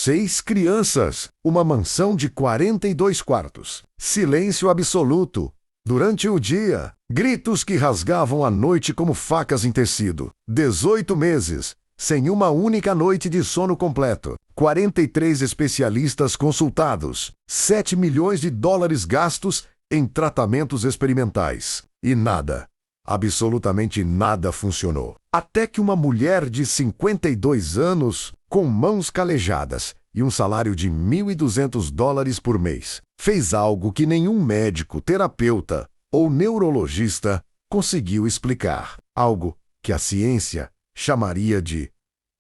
6 crianças, uma mansão de 42 quartos. Silêncio absoluto. Durante o dia, gritos que rasgavam a noite como facas em tecido. 18 meses, sem uma única noite de sono completo. 43 especialistas consultados. 7 milhões de dólares gastos em tratamentos experimentais. E nada, absolutamente nada funcionou. Até que uma mulher de 52 anos, com mãos calejadas e um salário de $1.200 por mês, fez algo que nenhum médico, terapeuta ou neurologista conseguiu explicar. Algo que a ciência chamaria de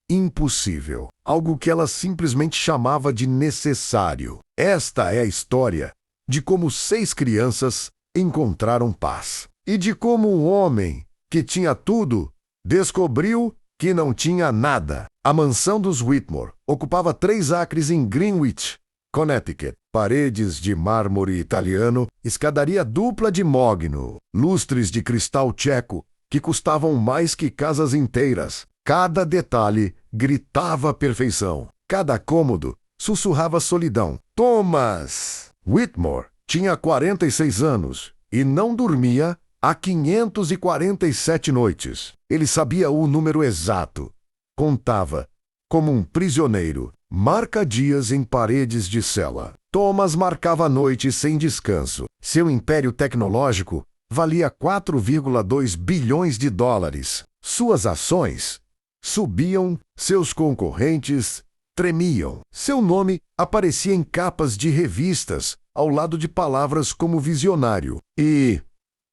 impossível. Algo que ela simplesmente chamava de necessário. Esta é a história de como 6 crianças encontraram paz. E de como um homem que tinha tudo descobriu que não tinha nada. A mansão dos Whitmore ocupava 3 acres em Greenwich, Connecticut. Paredes de mármore italiano, escadaria dupla de mogno, lustres de cristal tcheco que custavam mais que casas inteiras. Cada detalhe gritava perfeição. Cada cômodo sussurrava solidão. Thomas Whitmore tinha 46 anos e não dormia há 547 noites. Ele sabia o número exato. Contava como um prisioneiro. Marca dias em paredes de cela. Thomas marcava noites sem descanso. Seu império tecnológico valia 4,2 bilhões de dólares. Suas ações subiam, seus concorrentes tremiam. Seu nome aparecia em capas de revistas, ao lado de palavras como visionário e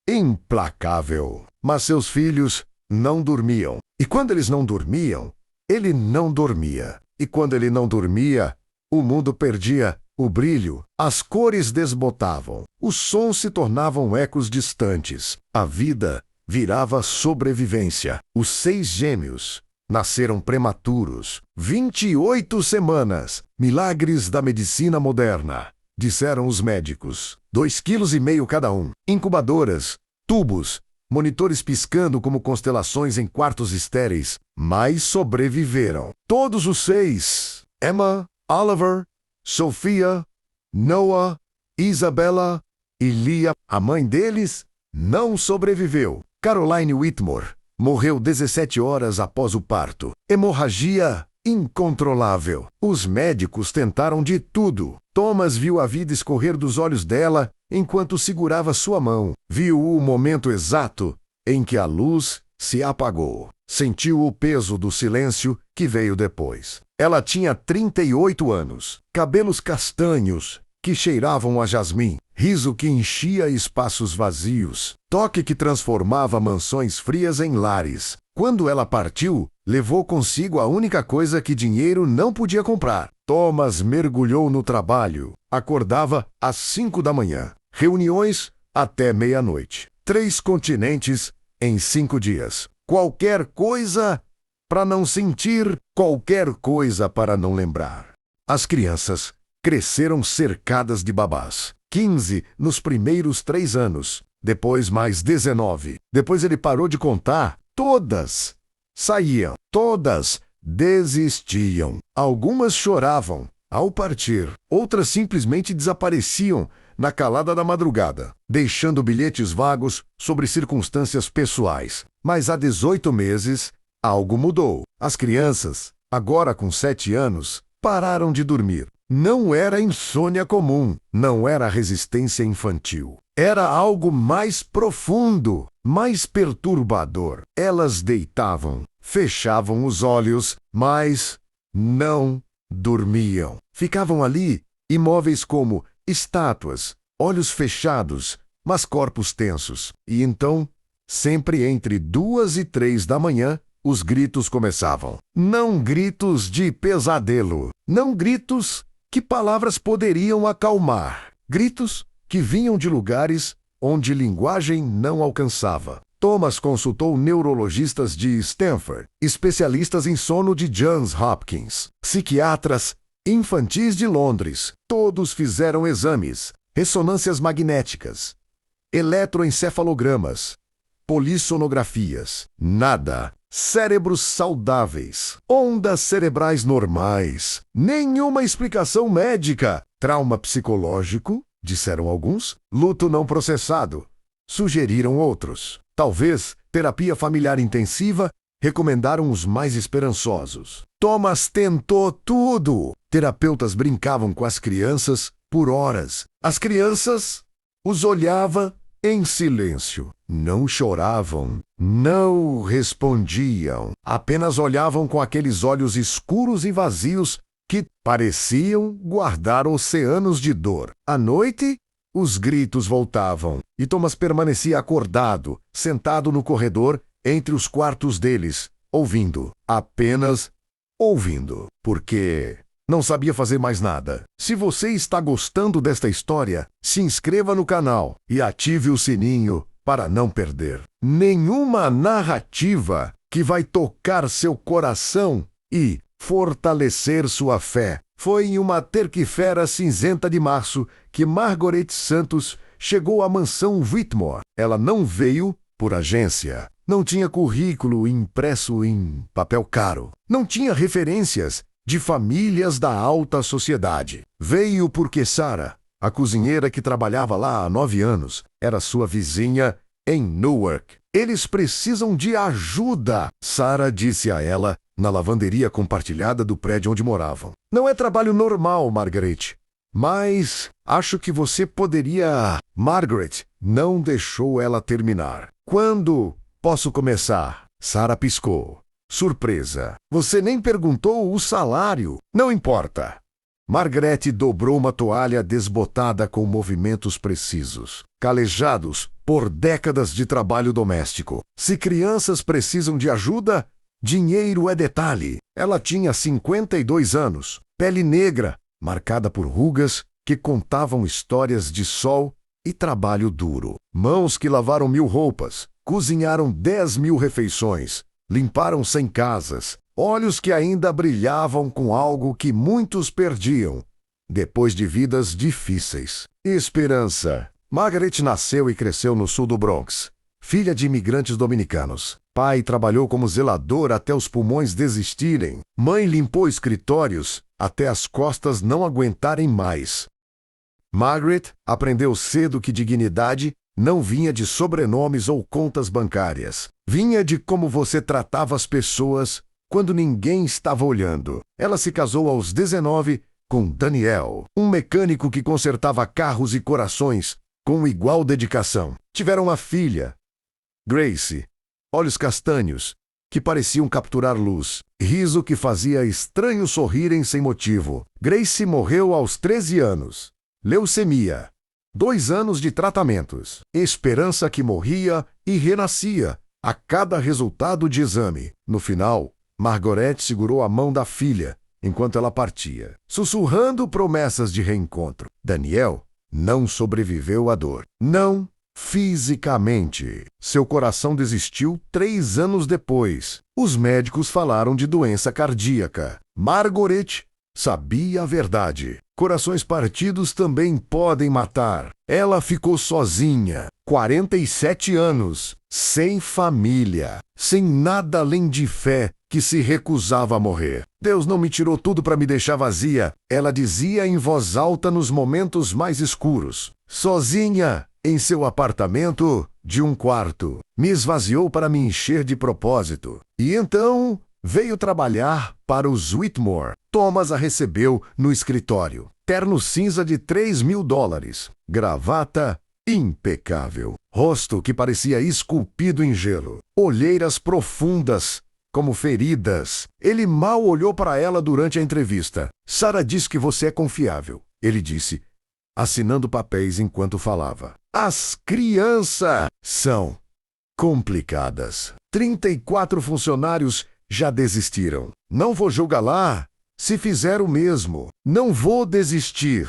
implacável. Mas seus filhos não dormiam. E quando eles não dormiam, ele não dormia. E quando ele não dormia, o mundo perdia o brilho, as cores desbotavam, os sons se tornavam ecos distantes. A vida virava sobrevivência. Os 6 gêmeos nasceram prematuros. 28 semanas. Milagres da medicina moderna, disseram os médicos. 2,5 kg cada um. Incubadoras, tubos, monitores piscando como constelações em quartos estéreis, mas sobreviveram. Todos os 6. Emma, Oliver, Sophia, Noah, Isabella e Leah. A mãe deles não sobreviveu. Caroline Whitmore morreu 17 horas após o parto. Hemorragia incontrolável. Os médicos tentaram de tudo. Thomas viu a vida escorrer dos olhos dela enquanto segurava sua mão. Viu o momento exato em que a luz se apagou. Sentiu o peso do silêncio que veio depois. Ela tinha 38 anos, cabelos castanhos que cheiravam a jasmim, riso que enchia espaços vazios, toque que transformava mansões frias em lares. Quando ela partiu, levou consigo a única coisa que dinheiro não podia comprar. Thomas mergulhou no trabalho. Acordava às 5 da manhã. Reuniões até meia-noite. 3 continentes em 5 dias. Qualquer coisa para não sentir, qualquer coisa para não lembrar. As crianças cresceram cercadas de babás. 15 nos primeiros 3 anos. Depois mais 19. Depois ele parou de contar. Todas saíam. Todas desistiam. Algumas choravam ao partir. Outras simplesmente desapareciam na calada da madrugada, deixando bilhetes vagos sobre circunstâncias pessoais. Mas há 18 meses, algo mudou. As crianças, agora com 7 anos, pararam de dormir. Não era insônia comum, não era resistência infantil. Era algo mais profundo, mais perturbador. Elas deitavam, fechavam os olhos, mas não dormiam. Ficavam ali, imóveis como estátuas, olhos fechados, mas corpos tensos. E então, sempre entre 2 e 3 da manhã, os gritos começavam. Não gritos de pesadelo, não gritos que palavras poderiam acalmar. Gritos que vinham de lugares onde linguagem não alcançava. Thomas consultou neurologistas de Stanford, especialistas em sono de Johns Hopkins, psiquiatras infantis de Londres. Todos fizeram exames, ressonâncias magnéticas, eletroencefalogramas, polissonografias. Nada. cérebros saudáveis, ondas cerebrais normais, nenhuma explicação médica, trauma psicológico, disseram alguns, luto não processado, sugeriram outros. Talvez terapia familiar intensiva, recomendaram os mais esperançosos. Thomas tentou tudo. Terapeutas brincavam com as crianças por horas. As crianças os olhavam em silêncio. Não choravam, não respondiam. Apenas olhavam com aqueles olhos escuros e vazios que pareciam guardar oceanos de dor. À noite, os gritos voltavam e Thomas permanecia acordado, sentado no corredor entre os quartos deles, ouvindo, apenas ouvindo, porque não sabia fazer mais nada. Se você está gostando desta história, se inscreva no canal e ative o sininho para não perder nenhuma narrativa que vai tocar seu coração e fortalecer sua fé. Foi em uma terça-feira cinzenta de março que Margaret Santos chegou à mansão Whitmore. Ela não veio por agência. Não tinha currículo impresso em papel caro. Não tinha referências de famílias da alta sociedade. Veio porque Sarah, a cozinheira que trabalhava lá há 9 anos, era sua vizinha em Newark. Eles precisam de ajuda, Sarah disse a ela na lavanderia compartilhada do prédio onde moravam. Não é trabalho normal, Margaret, mas acho que você poderia... Margaret não deixou ela terminar. Quando posso começar? Sarah piscou. Surpresa. Você nem perguntou o salário. Não importa. Margaret dobrou uma toalha desbotada com movimentos precisos, calejados por décadas de trabalho doméstico. Se crianças precisam de ajuda, dinheiro é detalhe. Ela tinha 52 anos, pele negra, marcada por rugas que contavam histórias de sol e trabalho duro. Mãos que lavaram 1000 roupas, cozinharam 10.000 refeições, limparam 100 casas, olhos que ainda brilhavam com algo que muitos perdiam, depois de vidas difíceis. Esperança. Margaret nasceu e cresceu no sul do Bronx, filha de imigrantes dominicanos. Pai trabalhou como zelador até os pulmões desistirem. Mãe limpou escritórios até as costas não aguentarem mais. Margaret aprendeu cedo que dignidade não vinha de sobrenomes ou contas bancárias. Vinha de como você tratava as pessoas quando ninguém estava olhando. Ela se casou aos 19 com Daniel, um mecânico que consertava carros e corações com igual dedicação. Tiveram uma filha, Grace, olhos castanhos, que pareciam capturar luz, riso que fazia estranhos sorrirem sem motivo. Grace morreu aos 13 anos. Leucemia. 2 anos de tratamentos. Esperança que morria e renascia a cada resultado de exame. No final, Margaret segurou a mão da filha enquanto ela partia, sussurrando promessas de reencontro. Daniel não sobreviveu à dor. Não fisicamente. Seu coração desistiu 3 anos depois. Os médicos falaram de doença cardíaca. Margaret sabia a verdade. Corações partidos também podem matar. Ela ficou sozinha, 47 anos, sem família, sem nada além de fé que se recusava a morrer. Deus não me tirou tudo para me deixar vazia, ela dizia em voz alta nos momentos mais escuros. Sozinha, em seu apartamento de 1 quarto. Me esvaziou para me encher de propósito. E então veio trabalhar para os Whitmore. Thomas a recebeu no escritório. Terno cinza de $3.000. Gravata impecável. Rosto que parecia esculpido em gelo. Olheiras profundas, como feridas. Ele mal olhou para ela durante a entrevista. Sarah diz que você é confiável, ele disse, assinando papéis enquanto falava. As crianças são complicadas. 34 funcionários já desistiram. Não vou julgá-la se fizer o mesmo. Não vou desistir.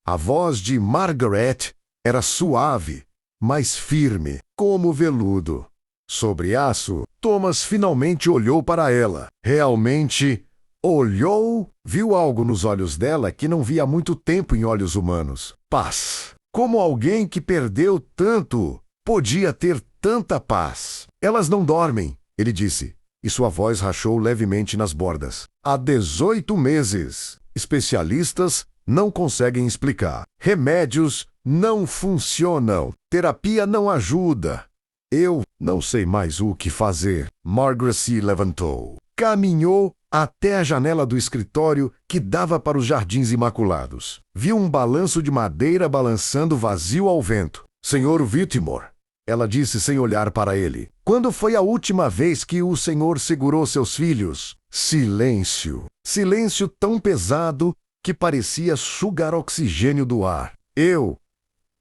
A voz de Margaret era suave, mas firme, como veludo. Sobre aço, Thomas finalmente olhou para ela. Realmente olhou, viu algo nos olhos dela que não via há muito tempo em olhos humanos. Paz. Como alguém que perdeu tanto podia ter tanta paz? Elas não dormem, ele disse. e sua voz rachou levemente nas bordas. Há 18 meses. Especialistas não conseguem explicar. Remédios não funcionam. Terapia não ajuda. Eu não sei mais o que fazer. Margaret se levantou. Caminhou até a janela do escritório que dava para os Jardins Imaculados. Viu um balanço de madeira balançando vazio ao vento. Senhor Whittemore, ela disse sem olhar para ele. Quando foi a última vez que o senhor segurou seus filhos? Silêncio. Silêncio tão pesado que parecia sugar oxigênio do ar. Eu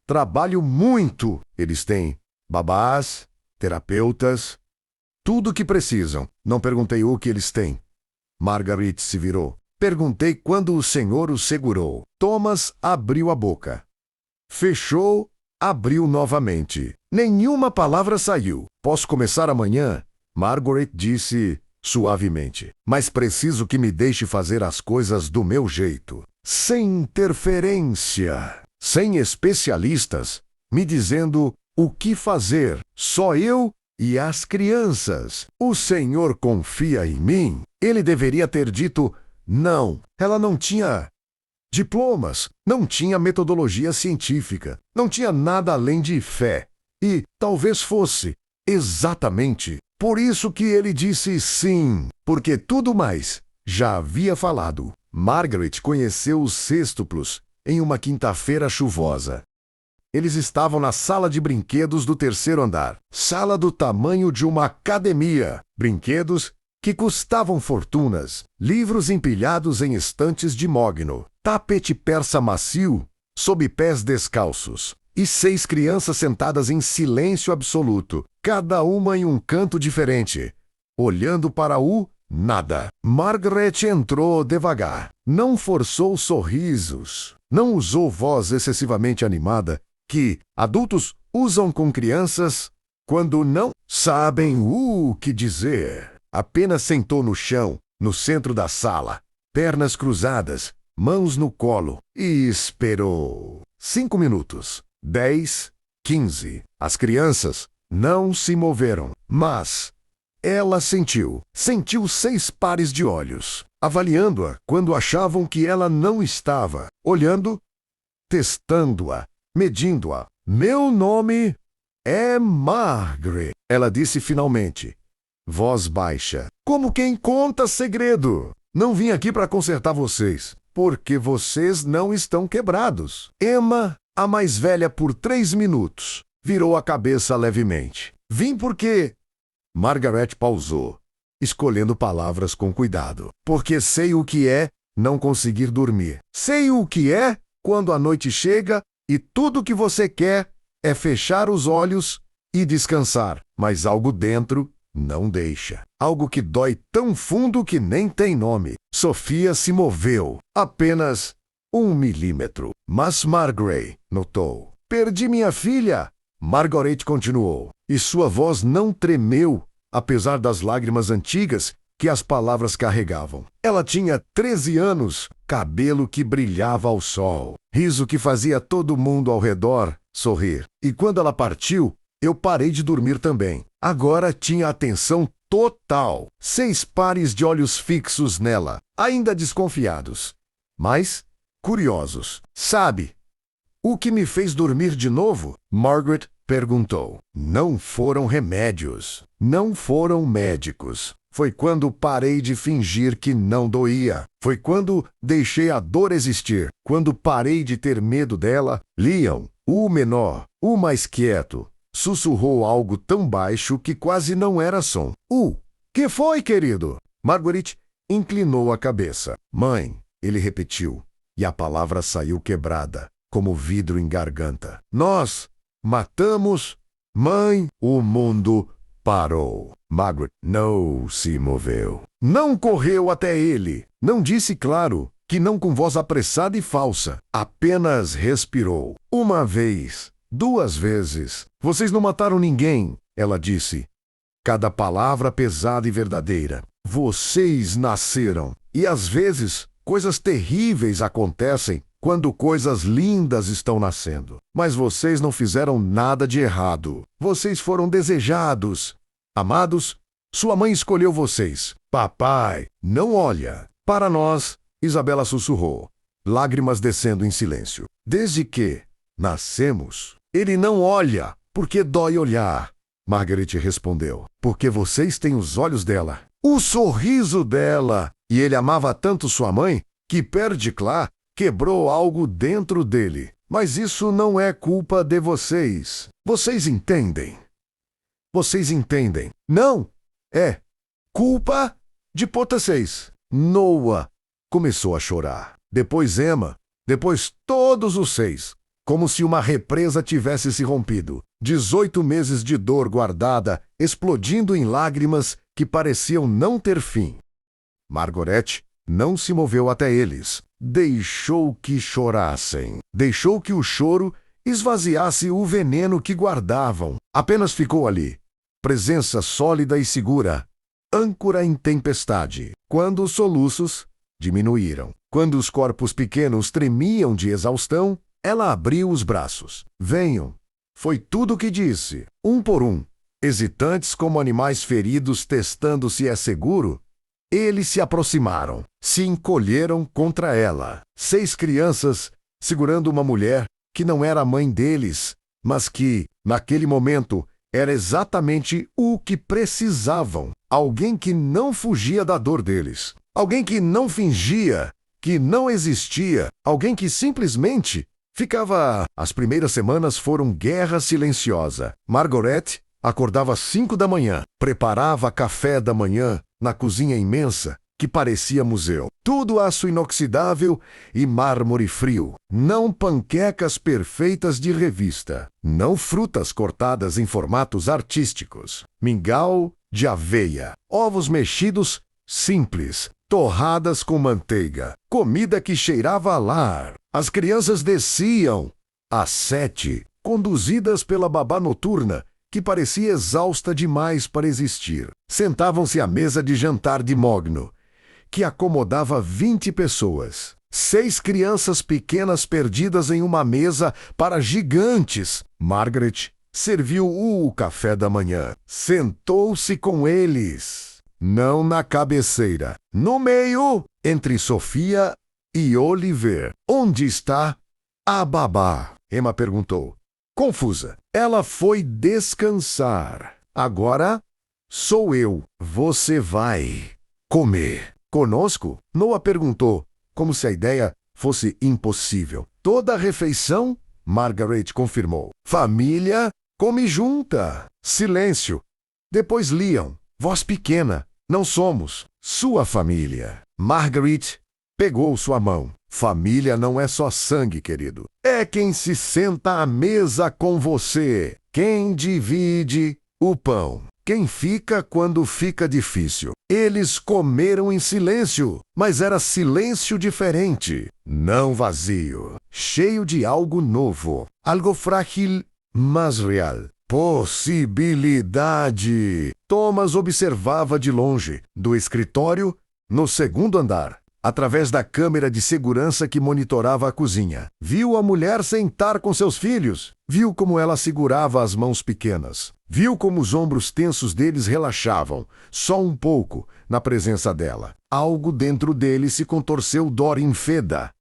trabalho muito. Eles têm babás, terapeutas, tudo o que precisam. Não perguntei o que eles têm. Margaret se virou. Perguntei quando o senhor o segurou. Thomas abriu a boca. Fechou, abriu novamente. Nenhuma palavra saiu. Posso começar amanhã? Margaret disse suavemente. Mas preciso que me deixe fazer as coisas do meu jeito. Sem interferência. Sem especialistas me dizendo o que fazer. Só eu e as crianças. O senhor confia em mim? Ele deveria ter dito não. Ela não tinha diplomas, não tinha metodologia científica, não tinha nada além de fé. E talvez fosse exatamente por isso que ele disse sim, porque tudo mais já havia falado. Margaret conheceu os sextuplos em uma quinta-feira chuvosa. Eles estavam na sala de brinquedos do terceiro andar, sala do tamanho de uma academia. Brinquedos que custavam fortunas, livros empilhados em estantes de mogno, tapete persa macio sob pés descalços, e 6 crianças sentadas em silêncio absoluto, cada uma em um canto diferente, olhando para o nada. Margaret entrou devagar, não forçou sorrisos, não usou voz excessivamente animada que adultos usam com crianças quando não sabem o que dizer. Apenas sentou no chão, no centro da sala, pernas cruzadas, mãos no colo, e esperou. 5 minutos, 10, 15. As crianças não se moveram, mas ela sentiu 6 pares de olhos, avaliando-a quando achavam que ela não estava, olhando, testando-a, medindo-a. Meu nome é Margaret, ela disse finalmente. Voz baixa. Como quem conta segredo. Não vim aqui para consertar vocês, porque vocês não estão quebrados. Emma, a mais velha por 3 minutos, virou a cabeça levemente. Vim porque... Margaret pausou, escolhendo palavras com cuidado. Porque sei o que é não conseguir dormir. Sei o que é quando a noite chega e tudo o que você quer é fechar os olhos e descansar. Mas algo dentro não deixa. Algo que dói tão fundo que nem tem nome. Sofia se moveu. Apenas 1 milímetro. Mas Margaret notou. Perdi minha filha. Margaret continuou. E sua voz não tremeu, apesar das lágrimas antigas que as palavras carregavam. Ela tinha 13 anos, cabelo que brilhava ao sol, riso que fazia todo mundo ao redor sorrir. E quando ela partiu, eu parei de dormir também. Agora tinha atenção total. 6 pares de olhos fixos nela, ainda desconfiados, mas curiosos. Sabe o que me fez dormir de novo? Margaret perguntou. Não foram remédios. Não foram médicos. Foi quando parei de fingir que não doía. Foi quando deixei a dor existir. Quando parei de ter medo dela. Leon, o menor, o mais quieto, sussurrou algo tão baixo que quase não era som. Que foi, querido? Margaret inclinou a cabeça. Mãe, ele repetiu, e a palavra saiu quebrada, como vidro em garganta. Nós matamos mãe. O mundo parou. Margaret não se moveu. Não correu até ele. Não disse claro, que não com voz apressada e falsa. Apenas respirou. 1 vez. 2 vezes. Vocês não mataram ninguém, ela disse. Cada palavra pesada e verdadeira. Vocês nasceram. E às vezes, coisas terríveis acontecem quando coisas lindas estão nascendo. Mas vocês não fizeram nada de errado. Vocês foram desejados, amados Sua mãe escolheu vocês. Papai, não olha. Para nós, Isabela sussurrou, lágrimas descendo em silêncio. Desde que nascemos, ele não olha, porque dói olhar. Margaret respondeu, porque vocês têm os olhos dela, o sorriso dela. E ele amava tanto sua mãe que Perdiclá quebrou algo dentro dele. Mas isso não é culpa de vocês. Vocês entendem? Vocês entendem? Não! É culpa de Potacês. Noah começou a chorar. Depois Emma. Depois todos os 6. Como se uma represa tivesse se rompido. 18 meses de dor guardada, explodindo em lágrimas que pareciam não ter fim. Margaret não se moveu até eles. Deixou que chorassem. Deixou que o choro esvaziasse o veneno que guardavam. Apenas ficou ali. Presença sólida e segura. Âncora em tempestade. Quando os soluços diminuíram. Quando os corpos pequenos tremiam de exaustão, ela abriu os braços. Venham. Foi tudo o que disse, um por um. Hesitantes como animais feridos testando se é seguro, eles se aproximaram, se encolheram contra ela. 6 crianças segurando uma mulher que não era a mãe deles, mas que, naquele momento, era exatamente o que precisavam. Alguém que não fugia da dor deles. Alguém que não fingia, que não existia. Alguém que simplesmente ficava... As primeiras semanas foram guerra silenciosa. Margaret acordava às 5 da manhã, preparava café da manhã na cozinha imensa que parecia museu. Tudo aço inoxidável e mármore frio. Não panquecas perfeitas de revista. Não frutas cortadas em formatos artísticos. Mingau de aveia. Ovos mexidos simples. Torradas com manteiga. Comida que cheirava a lar. As crianças desciam às 7, conduzidas pela babá noturna, que parecia exausta demais para existir. Sentavam-se à mesa de jantar de mogno, que acomodava 20 pessoas. 6 crianças pequenas perdidas em uma mesa para gigantes. Margaret serviu o café da manhã. Sentou-se com eles. Não na cabeceira. No meio, entre Sofia e Oliver. Onde está a babá? Emma perguntou. Confusa. Ela foi descansar. Agora sou eu. Você vai comer conosco? Noah perguntou, como se a ideia fosse impossível. Toda a refeição? Margaret confirmou. Família come junta. Silêncio. Depois Leon. Voz pequena. Não somos sua família. Margaret pegou sua mão. Família não é só sangue, querido. É quem se senta à mesa com você. Quem divide o pão. Quem fica quando fica difícil. Eles comeram em silêncio, mas era silêncio diferente. Não vazio. Cheio de algo novo. Algo frágil, mas real. Possibilidade. Thomas observava de longe, do escritório, no 2º andar, através da câmera de segurança que monitorava a cozinha. Viu a mulher sentar com seus filhos. Viu como ela segurava as mãos pequenas. Viu como os ombros tensos deles relaxavam, só um pouco, na presença dela. Algo dentro dele se contorceu dor infeda.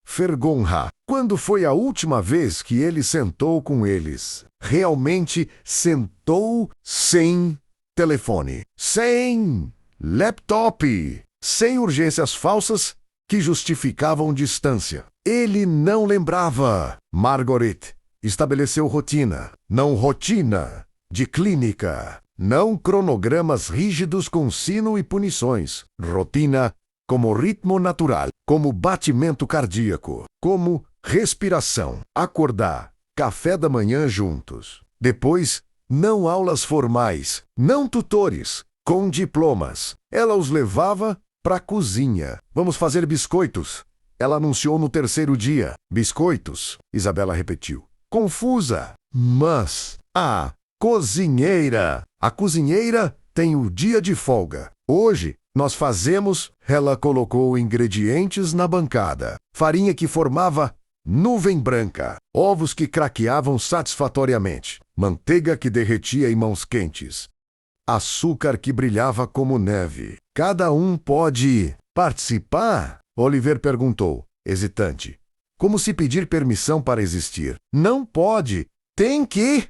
Fergonha. Quando foi a última vez que ele sentou com eles? Realmente sentou sem telefone, sem laptop, sem urgências falsas que justificavam distância. Ele não lembrava. Margaret estabeleceu rotina, não rotina de clínica, não cronogramas rígidos com sino e punições. Rotina como ritmo natural, como batimento cardíaco, como respiração. Acordar, café da manhã juntos. Depois, não aulas formais, não tutores, com diplomas. Ela os levava para a cozinha. Vamos fazer biscoitos. Ela anunciou no 3º dia. Biscoitos, Isabela repetiu. Confusa. Mas a cozinheira tem o dia de folga. Hoje, nós fazemos... Ela colocou ingredientes na bancada. Farinha que formava nuvem branca. Ovos que craqueavam satisfatoriamente. Manteiga que derretia em mãos quentes. açúcar que brilhava como neve. Cada um pode participar? Oliver perguntou, hesitante. Como se pedir permissão para existir. Não pode. Tem que...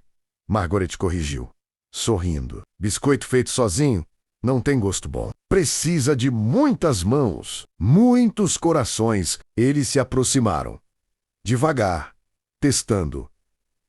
Margaret corrigiu, sorrindo. Biscoito feito sozinho não tem gosto bom. Precisa de muitas mãos, muitos corações. Eles se aproximaram. Devagar, testando.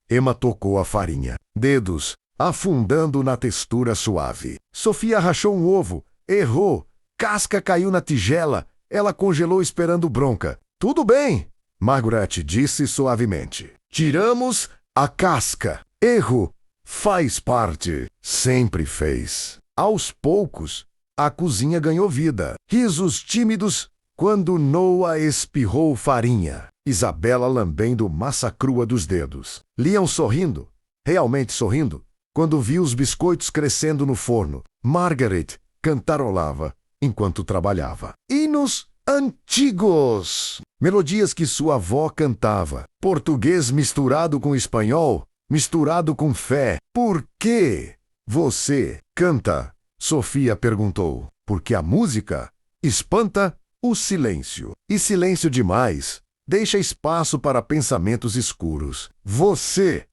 Emma tocou a farinha. Dedos afundando na textura suave. Sofia rachou um ovo. Errou. Casca caiu na tigela. Ela congelou esperando bronca. Tudo bem, Margaret disse suavemente. Tiramos a casca. Erro. Faz parte. Sempre fez. Aos poucos, a cozinha ganhou vida. Risos tímidos quando Noah espirrou farinha. Isabela lambendo massa crua dos dedos. Leon sorrindo, realmente sorrindo, quando viu os biscoitos crescendo no forno. Margaret cantarolava enquanto trabalhava. Hinos antigos! Melodias que sua avó cantava. Português misturado com espanhol, misturado com fé. Por quê? Você canta? Sofia perguntou. Porque a música espanta o silêncio. E silêncio demais deixa espaço para pensamentos escuros. Você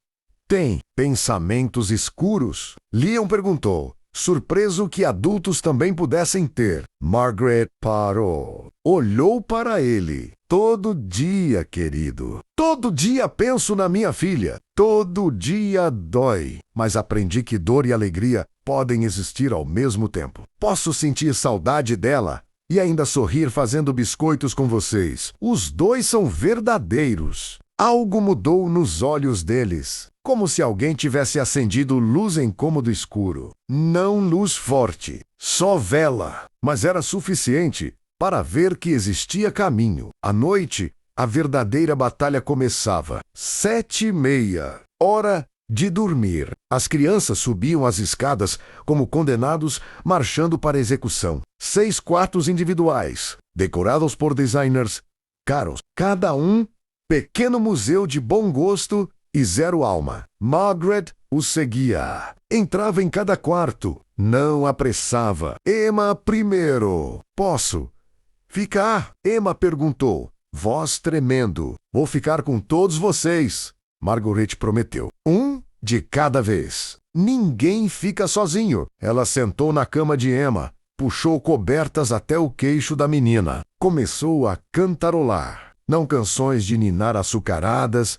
tem pensamentos escuros? Leon perguntou, surpreso que adultos também pudessem ter. Margaret parou. Olhou para ele. Todo dia, querido. Todo dia penso na minha filha. Todo dia dói. Mas aprendi que dor e alegria podem existir ao mesmo tempo. Posso sentir saudade dela e ainda sorrir fazendo biscoitos com vocês. Os dois são verdadeiros. Algo mudou nos olhos deles. Como se alguém tivesse acendido luz em cômodo escuro. Não luz forte, só vela. Mas era suficiente para ver que existia caminho. À noite, a verdadeira batalha começava. 7:30, hora de dormir. As crianças subiam as escadas como condenados, marchando para a execução. 6 quartos individuais, decorados por designers caros. Cada um, pequeno museu de bom gosto e zero alma. Margaret os seguia. Entrava em cada quarto. Não apressava. Emma primeiro. Posso ficar? Emma perguntou, voz tremendo. Vou ficar com todos vocês. Margaret prometeu. Um de cada vez. Ninguém fica sozinho. Ela sentou na cama de Emma, puxou cobertas até o queixo da menina. Começou a cantarolar. Não canções de ninar açucaradas,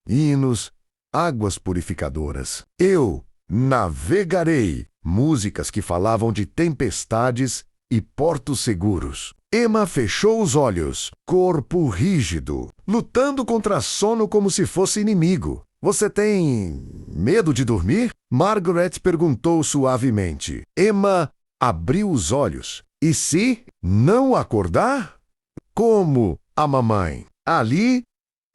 hinos, águas purificadoras. Eu navegarei. Músicas que falavam de tempestades e portos seguros. Emma fechou os olhos, corpo rígido, lutando contra sono como se fosse inimigo. Você tem medo de dormir? Margaret perguntou suavemente. Emma abriu os olhos. E se não acordar? Como a mamãe? Ali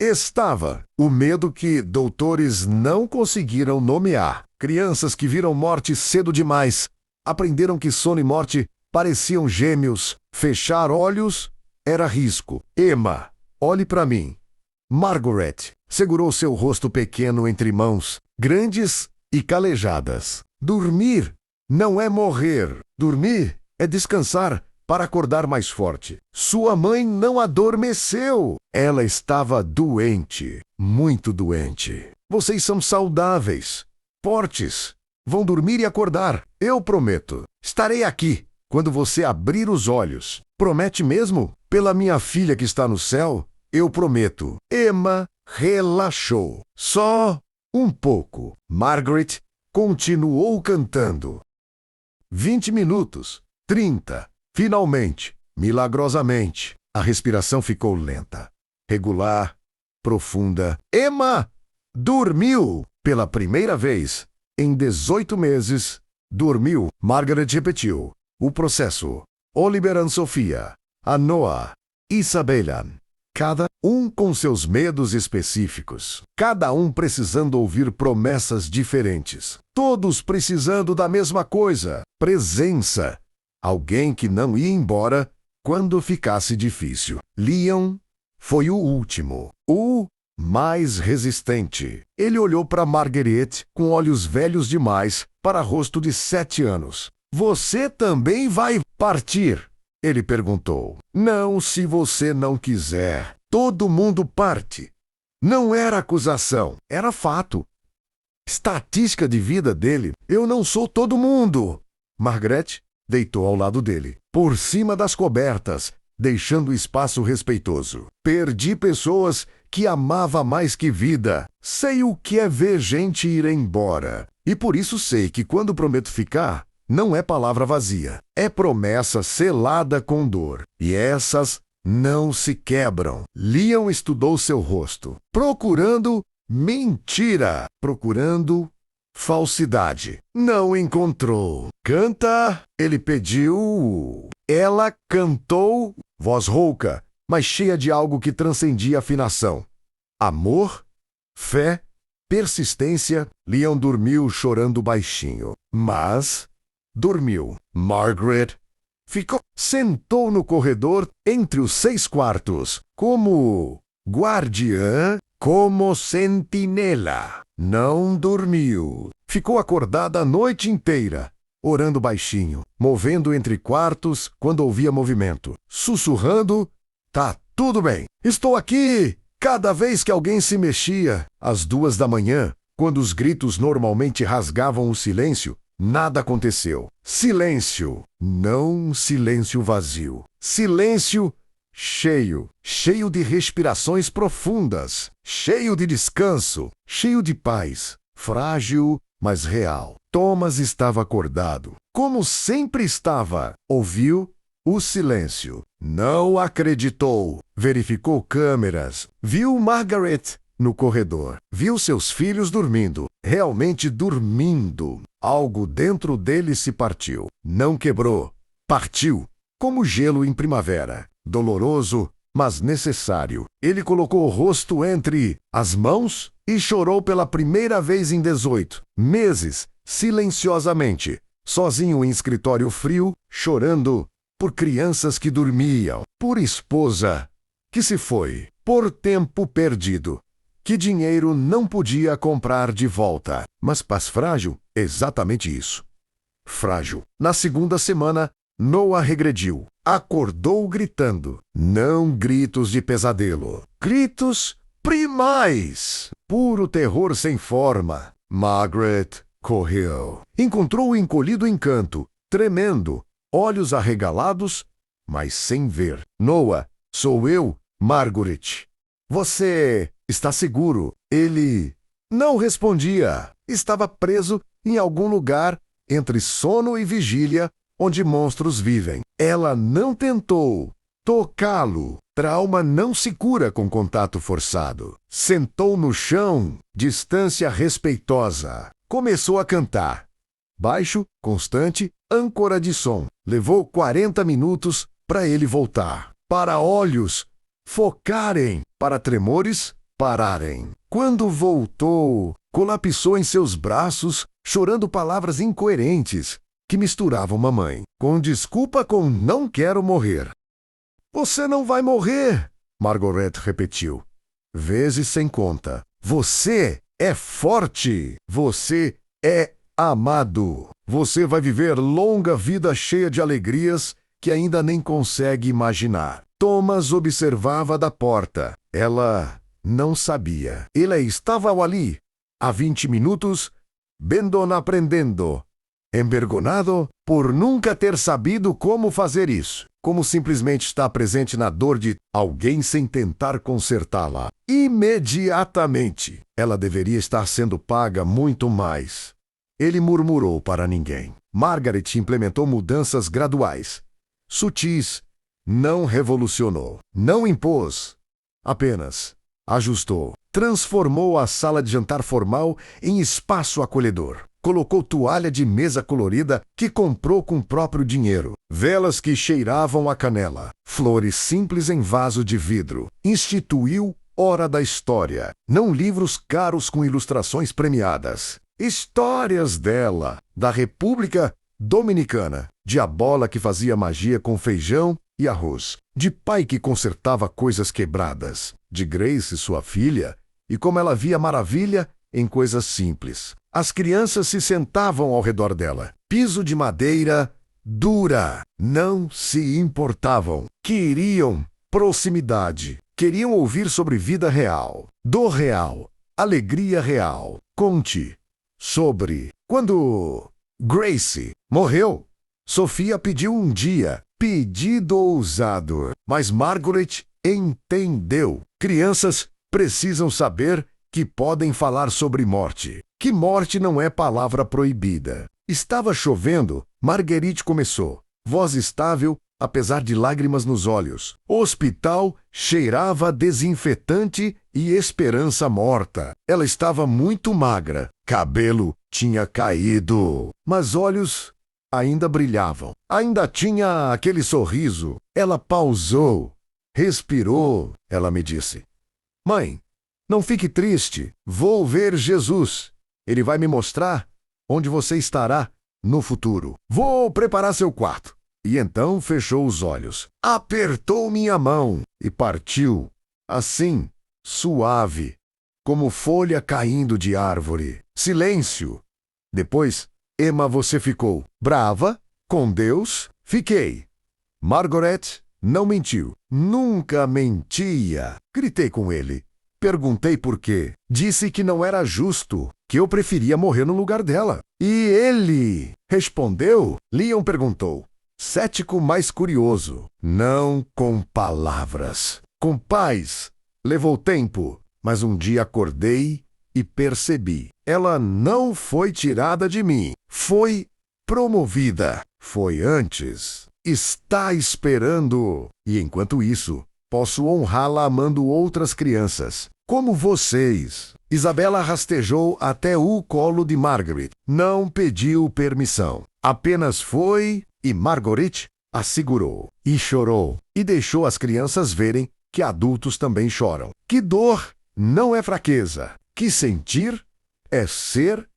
estava o medo que doutores não conseguiram nomear. Crianças que viram morte cedo demais aprenderam que sono e morte pareciam gêmeos. Fechar olhos era risco. Emma, olhe para mim. Margaret segurou seu rosto pequeno entre mãos, grandes e calejadas. Dormir não é morrer. Dormir é descansar para acordar mais forte. Sua mãe não adormeceu. Ela estava doente, muito doente. Vocês são saudáveis, fortes. Vão dormir e acordar. Eu prometo. Estarei aqui quando você abrir os olhos. Promete mesmo? Pela minha filha que está no céu, eu prometo. Emma relaxou. Só um pouco. Margaret continuou cantando. 20 minutos. 30. Finalmente, milagrosamente, a respiração ficou lenta, regular, profunda. Emma dormiu pela primeira vez em 18 meses. Dormiu. Margaret repetiu. O processo. Oliver e Sofia, a Noah, Isabella, cada um com seus medos específicos, cada um precisando ouvir promessas diferentes, todos precisando da mesma coisa, presença, alguém que não ia embora quando ficasse difícil. Leon foi o último, o mais resistente. Ele olhou para Marguerite com olhos velhos demais para rosto de 7 anos. Você também vai partir? Ele perguntou. Não, se você não quiser. Todo mundo parte. Não era acusação, era fato. Estatística de vida dele. Eu não sou todo mundo. Margaret deitou ao lado dele, por cima das cobertas, deixando espaço respeitoso. Perdi pessoas que amava mais que vida. Sei o que é ver gente ir embora. E por isso sei que quando prometo ficar, não é palavra vazia. É promessa selada com dor. E essas não se quebram. Leon estudou seu rosto, procurando mentira, procurando falsidade. Não encontrou. Canta, ele pediu. Ela cantou, voz rouca, mas cheia de algo que transcendia afinação. Amor, fé, persistência. Leon dormiu chorando baixinho. Mas dormiu. Margaret ficou. Sentou no corredor entre os 6 quartos, como guardiã, como sentinela. Não dormiu. Ficou acordada a noite inteira, orando baixinho, movendo entre quartos quando ouvia movimento, sussurrando: tá tudo bem, estou aqui! Cada vez que alguém se mexia, às 2 da manhã, quando os gritos normalmente rasgavam o silêncio, nada aconteceu. Silêncio, não silêncio vazio. Silêncio cheio, cheio de respirações profundas, cheio de descanso, cheio de paz, frágil, mas real. Thomas estava acordado, como sempre estava. Ouviu o silêncio. Não acreditou. Verificou câmeras. Viu Margaret no corredor. Viu seus filhos dormindo. Realmente dormindo. Algo dentro dele se partiu. Não quebrou. Partiu. Como gelo em primavera. Doloroso, mas necessário. Ele colocou o rosto entre as mãos e chorou pela primeira vez em 18 meses, silenciosamente, sozinho em escritório frio, chorando por crianças que dormiam, por esposa que se foi, por tempo perdido, que dinheiro não podia comprar de volta. Mas paz frágil, exatamente isso. Frágil. Na segunda semana, Noah regrediu. Acordou gritando. Não gritos de pesadelo. Gritos primais. Puro terror sem forma. Margaret correu. Encontrou-o encolhido em canto, tremendo, olhos arregalados, mas sem ver. Noah, sou eu, Margaret. Você está seguro? Ele não respondia. Estava preso em algum lugar entre sono e vigília, onde monstros vivem. Ela não tentou tocá-lo. Trauma não se cura com contato forçado. Sentou no chão, distância respeitosa. Começou a cantar. Baixo, constante, âncora de som. Levou 40 minutos para ele voltar. Para olhos focarem, para tremores pararem. Quando voltou, colapsou em seus braços, chorando palavras incoerentes que misturavam mamãe, com desculpa com não quero morrer. Você não vai morrer, Margaret repetiu, vezes sem conta. Você é forte, você é amado. Você vai viver longa vida cheia de alegrias que ainda nem consegue imaginar. Thomas observava da porta. Ela não sabia. Ele estava ali, há 20 minutos, bendon aprendendo, envergonhado por nunca ter sabido como fazer isso, como simplesmente estar presente na dor de alguém sem tentar consertá-la. Imediatamente, ela deveria estar sendo paga muito mais. Ele murmurou para ninguém. Margaret implementou mudanças graduais, sutis, não revolucionou, não impôs, apenas ajustou. Transformou a sala de jantar formal em espaço acolhedor. Colocou toalha de mesa colorida que comprou com o próprio dinheiro. Velas que cheiravam a canela. Flores simples em vaso de vidro. Instituiu Hora da História. Não livros caros com ilustrações premiadas. Histórias dela, da República Dominicana. De a bola que fazia magia com feijão e arroz. De pai que consertava coisas quebradas. De Grace, sua filha, e como ela via maravilha em coisas simples. As crianças se sentavam ao redor dela. Piso de madeira dura. Não se importavam. Queriam proximidade. Queriam ouvir sobre vida real, dor real, alegria real. Conte sobre quando Gracie morreu. Sofia pediu um dia. Pedido ousado. Mas Margaret entendeu. Crianças precisam saber que podem falar sobre morte. Que morte não é palavra proibida. Estava chovendo. Marguerite começou. Voz estável, apesar de lágrimas nos olhos. O hospital cheirava desinfetante e esperança morta. Ela estava muito magra. Cabelo tinha caído. Mas olhos ainda brilhavam. Ainda tinha aquele sorriso. Ela pausou. Respirou. Ela me disse: Mãe, não fique triste. Vou ver Jesus. Ele vai me mostrar onde você estará no futuro. Vou preparar seu quarto. E então fechou os olhos. Apertou minha mão e partiu. Assim, suave, como folha caindo de árvore. Silêncio. Depois, Emma, você ficou brava? Com Deus? Fiquei. Margaret não mentiu. Nunca mentia. Gritei com ele. Perguntei por quê. Disse que não era justo, que eu preferia morrer no lugar dela. E ele respondeu? Leon perguntou. Cético, mas curioso. Não com palavras. Com paz. Levou tempo, mas um dia acordei e percebi. Ela não foi tirada de mim. Foi promovida. Foi antes. Está esperando. E enquanto isso, posso honrá-la amando outras crianças, como vocês. Isabela rastejou até o colo de Margaret. Não pediu permissão. Apenas foi e Margaret a segurou. E chorou. E deixou as crianças verem que adultos também choram. Que dor não é fraqueza. Que sentir é ser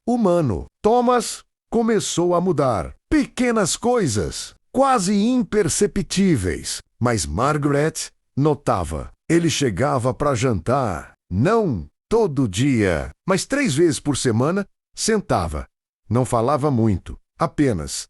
humano. Thomas começou a mudar. Pequenas coisas, quase imperceptíveis. Mas Margaret notava. Ele chegava para jantar, não todo dia, mas 3 vezes por semana, sentava. Não falava muito, apenas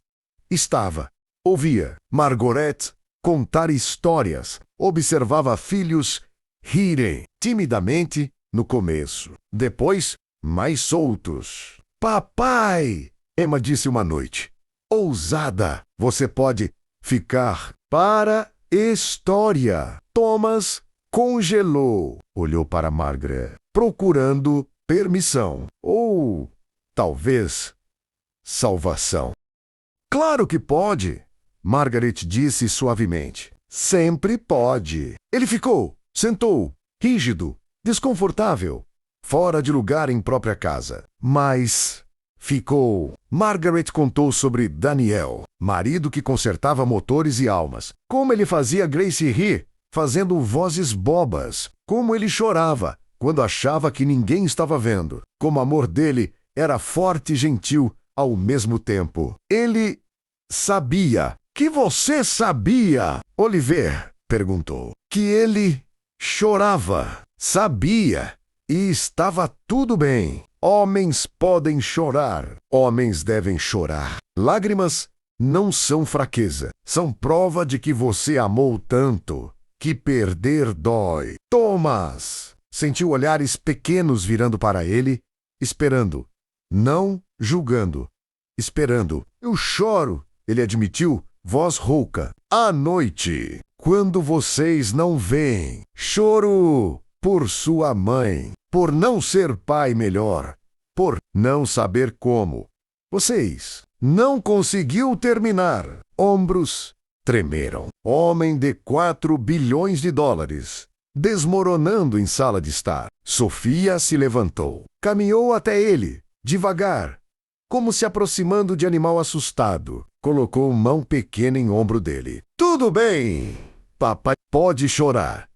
estava. Ouvia Margaret contar histórias, observava filhos rirem timidamente no começo. Depois, mais soltos. Papai, Emma disse uma noite. Ousada, você pode ficar para história. Thomas congelou, olhou para Margaret, procurando permissão. Ou, talvez, salvação. Claro que pode, Margaret disse suavemente. Sempre pode. Ele ficou, sentou, rígido, desconfortável, fora de lugar em própria casa. Mas ficou. Margaret contou sobre Daniel, marido que consertava motores e almas. Como ele fazia Gracie rir, fazendo vozes bobas. Como ele chorava quando achava que ninguém estava vendo. Como o amor dele era forte e gentil ao mesmo tempo. Ele sabia. Que você sabia? Oliver perguntou. Que ele chorava. Sabia. E estava tudo bem. Homens podem chorar. Homens devem chorar. Lágrimas não são fraqueza. São prova de que você amou tanto que perder dói. Thomas sentiu olhares pequenos virando para ele, esperando, não julgando, esperando. Eu choro, ele admitiu, voz rouca. À noite, quando vocês não veem. Choro por sua mãe, por não ser pai melhor, por não saber como. Vocês não conseguiu terminar. Ombros tremeram. Homem de 4 bilhões de dólares, desmoronando em sala de estar. Sofia se levantou. Caminhou até ele, devagar, como se aproximando de animal assustado. Colocou mão pequena em ombro dele. Tudo bem, papai pode chorar.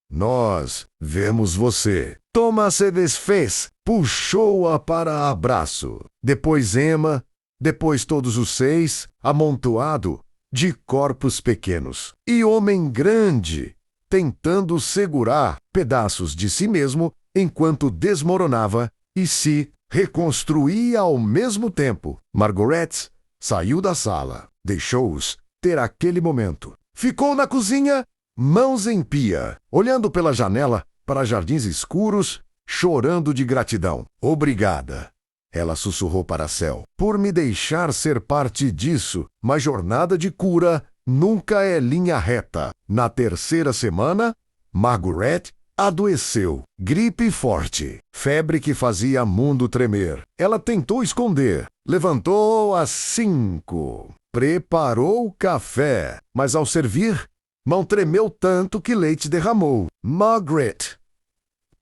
Nós vemos você. Thomas se desfez, puxou-a para abraço. Depois Emma, depois todos os 6, amontoado de corpos pequenos. E homem grande, tentando segurar pedaços de si mesmo enquanto desmoronava e se reconstruía ao mesmo tempo. Margaret saiu da sala, deixou-os ter aquele momento. Ficou na cozinha, mãos em pia, olhando pela janela para jardins escuros, chorando de gratidão. Obrigada, ela sussurrou para Cel, por me deixar ser parte disso, mas jornada de cura nunca é linha reta. Na terceira semana, Margaret adoeceu. Gripe forte. Febre que fazia mundo tremer. Ela tentou esconder. Levantou às 5. Preparou café. Mas ao servir, mão tremeu tanto que leite derramou. Margaret.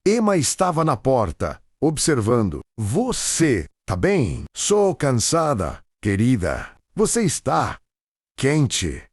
Emma estava na porta, observando. Você, tá bem? Sou cansada, querida. Você está quente.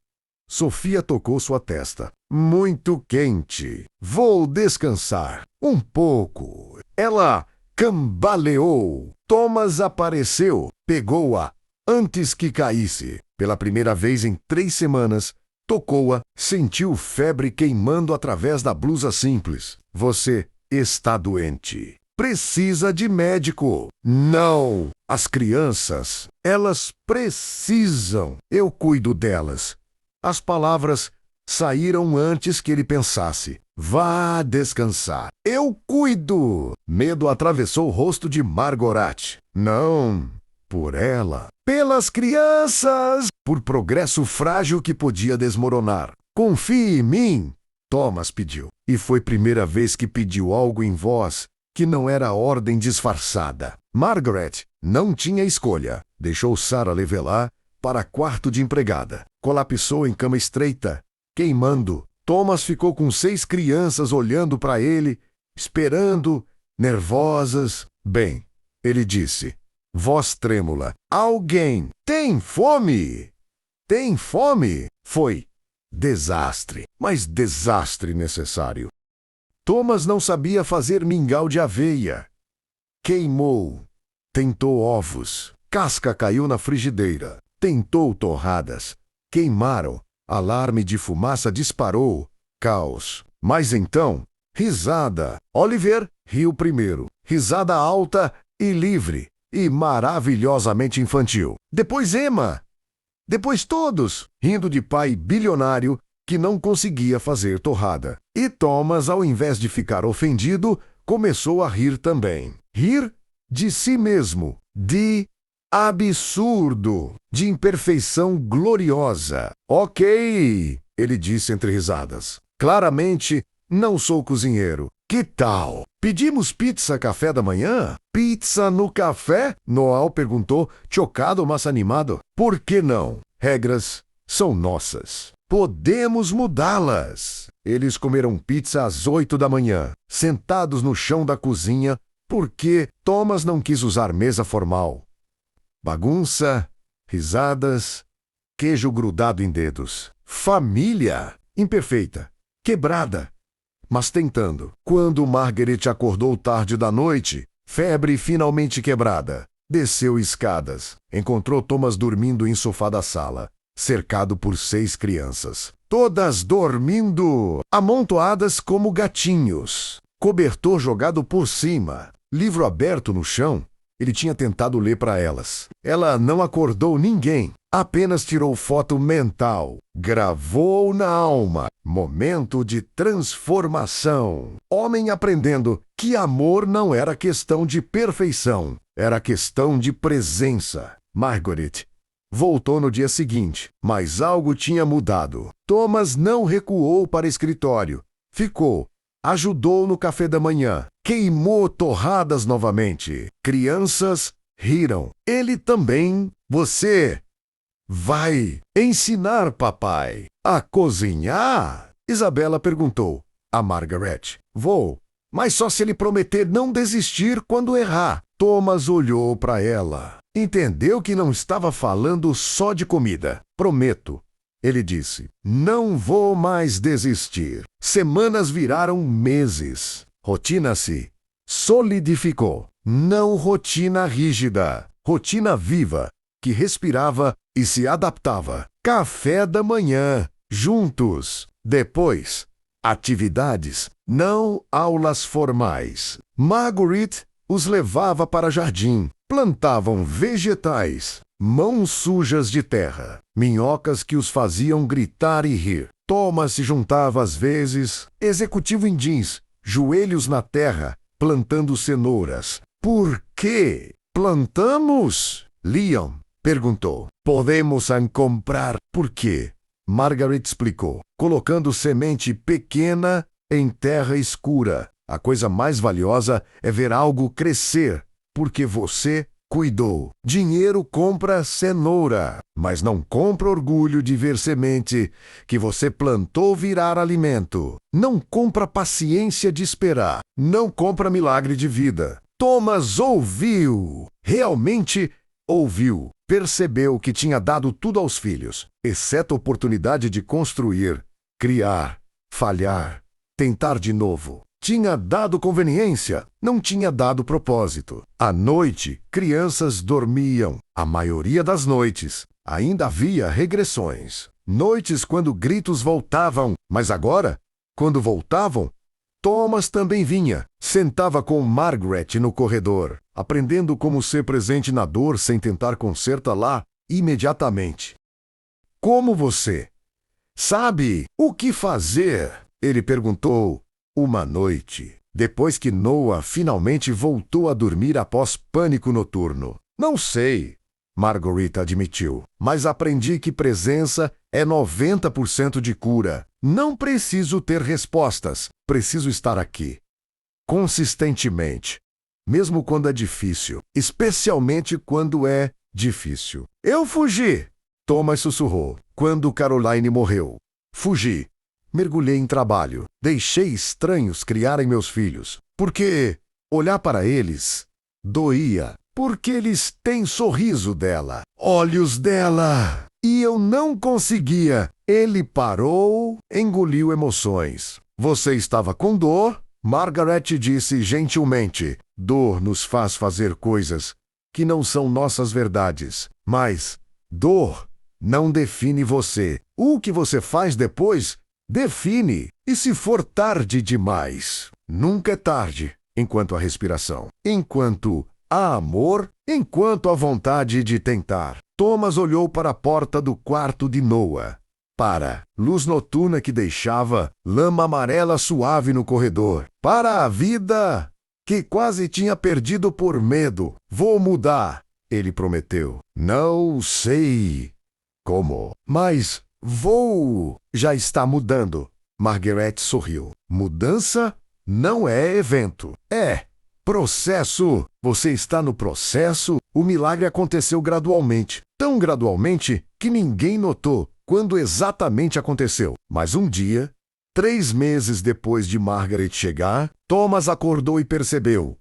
Sofia tocou sua testa. Muito quente. Vou descansar. Um pouco. Ela cambaleou. Thomas apareceu. Pegou-a antes que caísse. Pela primeira vez em 3 semanas, tocou-a. Sentiu febre queimando através da blusa simples. Você está doente. Precisa de médico. Não. As crianças, elas precisam. Eu cuido delas. As palavras saíram antes que ele pensasse. Vá descansar. Eu cuido. Medo atravessou o rosto de Margaret. Não, por ela. Pelas crianças. Por progresso frágil que podia desmoronar. Confie em mim, Thomas pediu. E foi primeira vez que pediu algo em voz que não era ordem disfarçada. Margaret não tinha escolha. Deixou Sarah levelar para quarto de empregada. Colapsou em cama estreita, queimando. Thomas ficou com 6 crianças olhando para ele, esperando, nervosas. Bem, ele disse, voz trêmula, alguém tem fome? Tem fome? Foi desastre, mas desastre necessário. Thomas não sabia fazer mingau de aveia. Queimou. Tentou ovos. Casca caiu na frigideira. Tentou torradas. Queimaram. Alarme de fumaça disparou. Caos. Mas então, risada. Oliver riu primeiro. Risada alta e livre. E maravilhosamente infantil. Depois Emma. Depois todos, rindo de pai bilionário que não conseguia fazer torrada. E Thomas, ao invés de ficar ofendido, começou a rir também. Rir de si mesmo. De absurdo, de imperfeição gloriosa. Ok, ele disse entre risadas. Claramente, não sou cozinheiro. Que tal? Pedimos pizza café da manhã? Pizza no café? Noel perguntou, chocado mas animado. Por que não? Regras são nossas. Podemos mudá-las. Eles comeram pizza às 8 da manhã, sentados no chão da cozinha, porque Thomas não quis usar mesa formal. Bagunça, risadas, queijo grudado em dedos. Família imperfeita, quebrada, mas tentando. Quando Margaret acordou tarde da noite, febre finalmente quebrada, desceu escadas. Encontrou Thomas dormindo em sofá da sala, cercado por 6 crianças. Todas dormindo, amontoadas como gatinhos. Cobertor jogado por cima, livro aberto no chão. Ele tinha tentado ler para elas. Ela não acordou ninguém, apenas tirou foto mental. Gravou na alma. Momento de transformação. Homem aprendendo que amor não era questão de perfeição, era questão de presença. Margaret voltou no dia seguinte, mas algo tinha mudado. Thomas não recuou para o escritório. Ficou. Ajudou no café da manhã. Queimou torradas novamente. Crianças riram. Ele também. Você vai ensinar papai a cozinhar? Isabela perguntou a Margaret. Vou, mas só se ele prometer não desistir quando errar. Thomas olhou para ela. Entendeu que não estava falando só de comida. Prometo. Ele disse, não vou mais desistir. Semanas viraram meses. Rotina se solidificou. Não rotina rígida. Rotina viva, que respirava e se adaptava. Café da manhã, juntos. Depois, atividades, não aulas formais. Margaret os levava para jardim. Plantavam vegetais, mãos sujas de terra, minhocas que os faziam gritar e rir. Thomas se juntava às vezes, executivo em jeans, joelhos na terra, plantando cenouras. Por quê? Plantamos? Leon perguntou. Podemos comprar. Por quê? Margaret explicou, colocando semente pequena em terra escura. A coisa mais valiosa é ver algo crescer, porque você cuidou. Dinheiro compra cenoura, mas não compra orgulho de ver semente que você plantou virar alimento. Não compra paciência de esperar. Não compra milagre de vida. Thomas ouviu. Realmente ouviu. Percebeu que tinha dado tudo aos filhos, exceto a oportunidade de construir, criar, falhar, tentar de novo. Tinha dado conveniência, não tinha dado propósito. À noite, crianças dormiam. A maioria das noites, ainda havia regressões. Noites quando gritos voltavam, mas agora, quando voltavam, Thomas também vinha. Sentava com Margaret no corredor, aprendendo como ser presente na dor sem tentar consertá-la imediatamente. Como você sabe o que fazer? Ele perguntou uma noite, depois que Noah finalmente voltou a dormir após pânico noturno. Não sei, Margaret admitiu, mas aprendi que presença é 90% de cura. Não preciso ter respostas, preciso estar aqui. Consistentemente, mesmo quando é difícil, especialmente quando é difícil. Eu fugi, Thomas sussurrou, quando Caroline morreu. Fugi. Mergulhei em trabalho. Deixei estranhos criarem meus filhos. Porque olhar para eles doía. Porque eles têm sorriso dela, olhos dela. E eu não conseguia. Ele parou, engoliu emoções. Você estava com dor? Margaret disse gentilmente. Dor nos faz fazer coisas que não são nossas verdades. Mas dor não define você. O que você faz depois define. E se for tarde demais? Nunca é tarde. Enquanto a respiração. Enquanto há amor. Enquanto a vontade de tentar. Thomas olhou para a porta do quarto de Noah. Para luz noturna que deixava lama amarela suave no corredor. Para a vida que quase tinha perdido por medo. Vou mudar, ele prometeu. Não sei como, mas vou. Já está mudando. Margaret sorriu. Mudança não é evento. É processo. Você está no processo. O milagre aconteceu gradualmente. Tão gradualmente que ninguém notou quando exatamente aconteceu. Mas um dia, 3 meses depois de Margaret chegar, Thomas acordou e percebeu.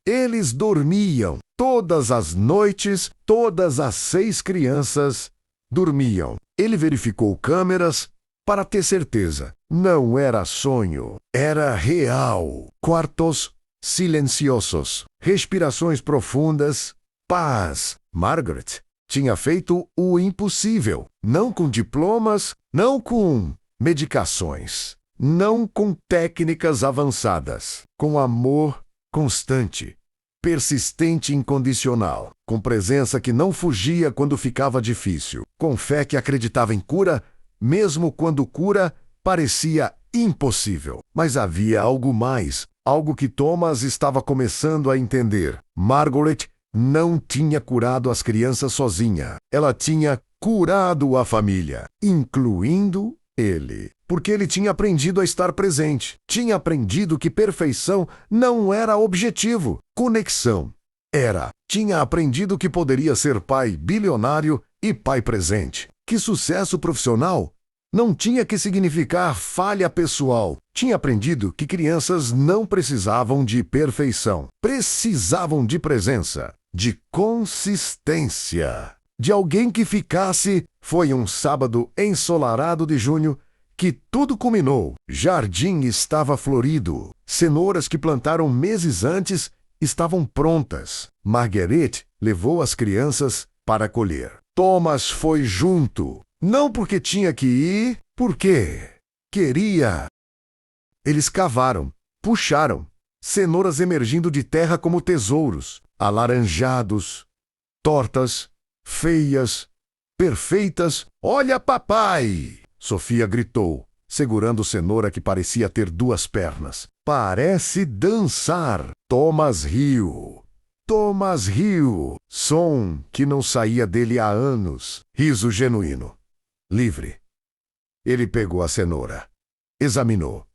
Eles dormiam. Todas as noites, todas as 6 crianças dormiam. Ele verificou câmeras para ter certeza. Não era sonho, era real. Quartos silenciosos, respirações profundas, paz. Margaret tinha feito o impossível. Não com diplomas, não com medicações, não com técnicas avançadas. Com amor constante, persistente e incondicional. Com presença que não fugia quando ficava difícil. Com fé que acreditava em cura, mesmo quando cura parecia impossível. Mas havia algo mais, algo que Thomas estava começando a entender. Margaret não tinha curado as crianças sozinha. Ela tinha curado a família, incluindo ele. Porque ele tinha aprendido a estar presente. Tinha aprendido que perfeição não era objetivo. Conexão era. Tinha aprendido que poderia ser pai bilionário e pai presente. Que sucesso profissional não tinha que significar falha pessoal. Tinha aprendido que crianças não precisavam de perfeição. Precisavam de presença, de consistência, de alguém que ficasse. Foi um sábado ensolarado de junho que tudo culminou. Jardim estava florido. Cenouras que plantaram meses antes estavam prontas. Margaret levou as crianças para colher. Thomas foi junto. Não porque tinha que ir, porque queria. Eles cavaram, puxaram, cenouras emergindo de terra como tesouros, alaranjados, tortas, feias, perfeitas. Olha, papai! Sofia gritou, segurando cenoura que parecia ter duas pernas. Parece dançar. Thomas riu. Thomas riu. Som que não saía dele há anos. Riso genuíno. Livre. Ele pegou a cenoura. Examinou.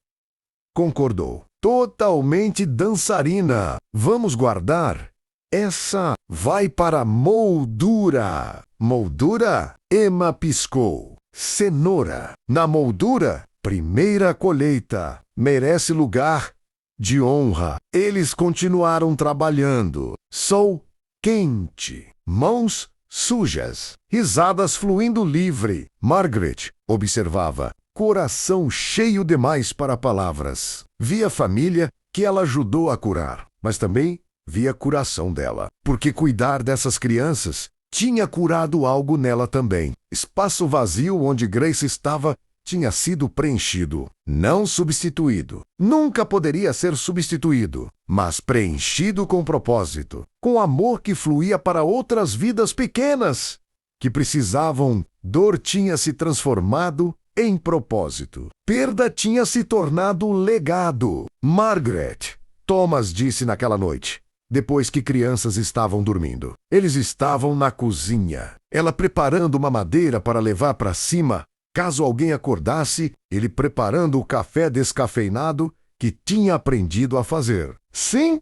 Concordou. Totalmente dançarina. Vamos guardar? Essa vai para a moldura. Moldura? Emma piscou. Cenoura. Na moldura? Primeira colheita. Merece lugar de honra. Eles continuaram trabalhando. Sol quente. Mãos sujas. Risadas fluindo livre. Margaret observava. Coração cheio demais para palavras. Via a família que ela ajudou a curar, mas também via a curação dela. Porque cuidar dessas crianças tinha curado algo nela também. Espaço vazio onde Grace estava tinha sido preenchido. Não substituído. Nunca poderia ser substituído, mas preenchido com propósito. Com amor que fluía para outras vidas pequenas que precisavam. Dor tinha se transformado em propósito. Perda tinha se tornado legado. Margaret, Thomas disse naquela noite, depois que crianças estavam dormindo. Eles estavam na cozinha. Ela preparando uma madeira para levar para cima, caso alguém acordasse, ele preparando o café descafeinado que tinha aprendido a fazer. Sim,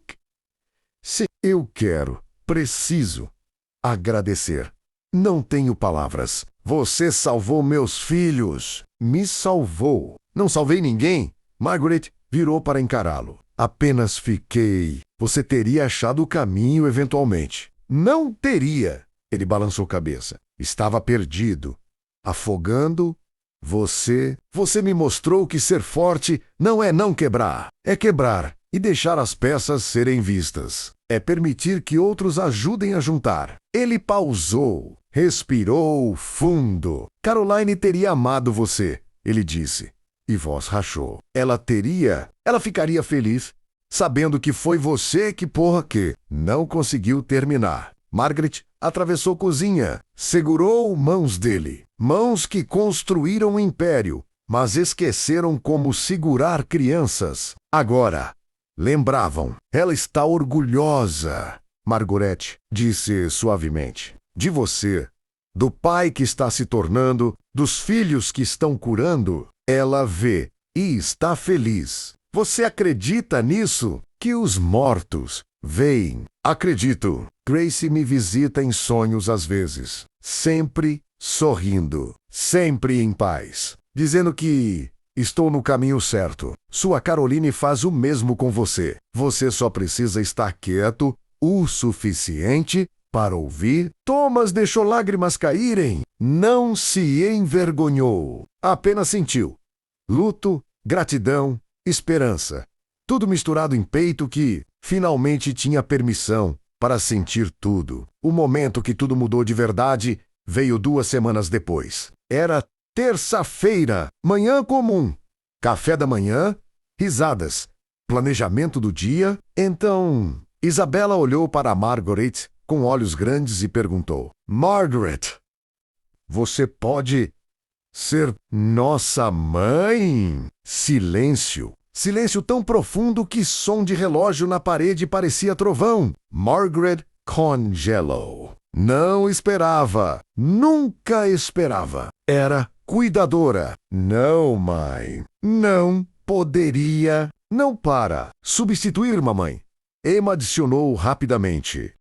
eu preciso agradecer. Não tenho palavras. Você salvou meus filhos. Me salvou. Não salvei ninguém. Margaret virou para encará-lo. Apenas fiquei. Você teria achado o caminho eventualmente. Não teria. Ele balançou a cabeça. Estava perdido. Afogando. Você me mostrou que ser forte não é não quebrar. É quebrar e deixar as peças serem vistas. É permitir que outros ajudem a juntar. Ele pausou. Respirou fundo. Caroline teria amado você, ele disse. E voz rachou. Ela ficaria feliz, sabendo que foi você que não conseguiu terminar. Margaret atravessou a cozinha, segurou mãos dele. Mãos que construíram um império, mas esqueceram como segurar crianças. Agora, lembravam. Ela está orgulhosa, Margaret disse suavemente. De você, do pai que está se tornando, dos filhos que estão curando. Ela vê e está feliz. Você acredita nisso? Que os mortos veem. Acredito. Grace me visita em sonhos às vezes. Sempre sorrindo. Sempre em paz. Dizendo que estou no caminho certo. Sua Caroline faz o mesmo com você. Você só precisa estar quieto o suficiente para ouvir. Thomas deixou lágrimas caírem. Não se envergonhou. Apenas sentiu. Luto, gratidão, esperança. Tudo misturado em peito que, finalmente, tinha permissão para sentir tudo. O momento que tudo mudou de verdade veio 2 semanas depois. Era terça-feira, manhã comum. Café da manhã, risadas, planejamento do dia. Então, Isabela olhou para Margaret com olhos grandes e perguntou: Margaret, você pode ser nossa mãe? Silêncio. Silêncio tão profundo que som de relógio na parede parecia trovão. Margaret congelou. Não esperava. Nunca esperava. Era cuidadora. Não, mãe. Não poderia. Não para. Substituir mamãe. Emma adicionou rapidamente.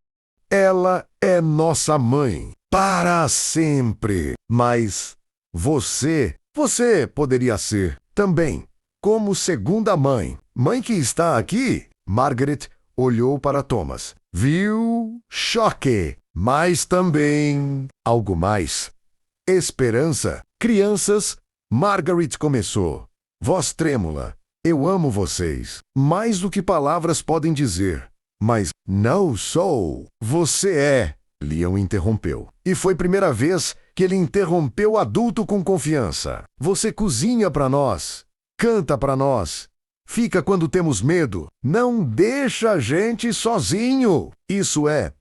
Ela é nossa mãe. Para sempre. Mas você poderia ser também. Como segunda mãe. Mãe que está aqui? Margaret olhou para Thomas. Viu? Choque. Mas também algo mais. Esperança. Crianças. Margaret começou. Voz trêmula. Eu amo vocês. Mais do que palavras podem dizer. Mas não sou. Você é. Leon interrompeu. E foi a primeira vez que ele interrompeu o adulto com confiança. Você cozinha para nós. Canta para nós. fica quando temos medo. Não deixa a gente sozinho. Isso é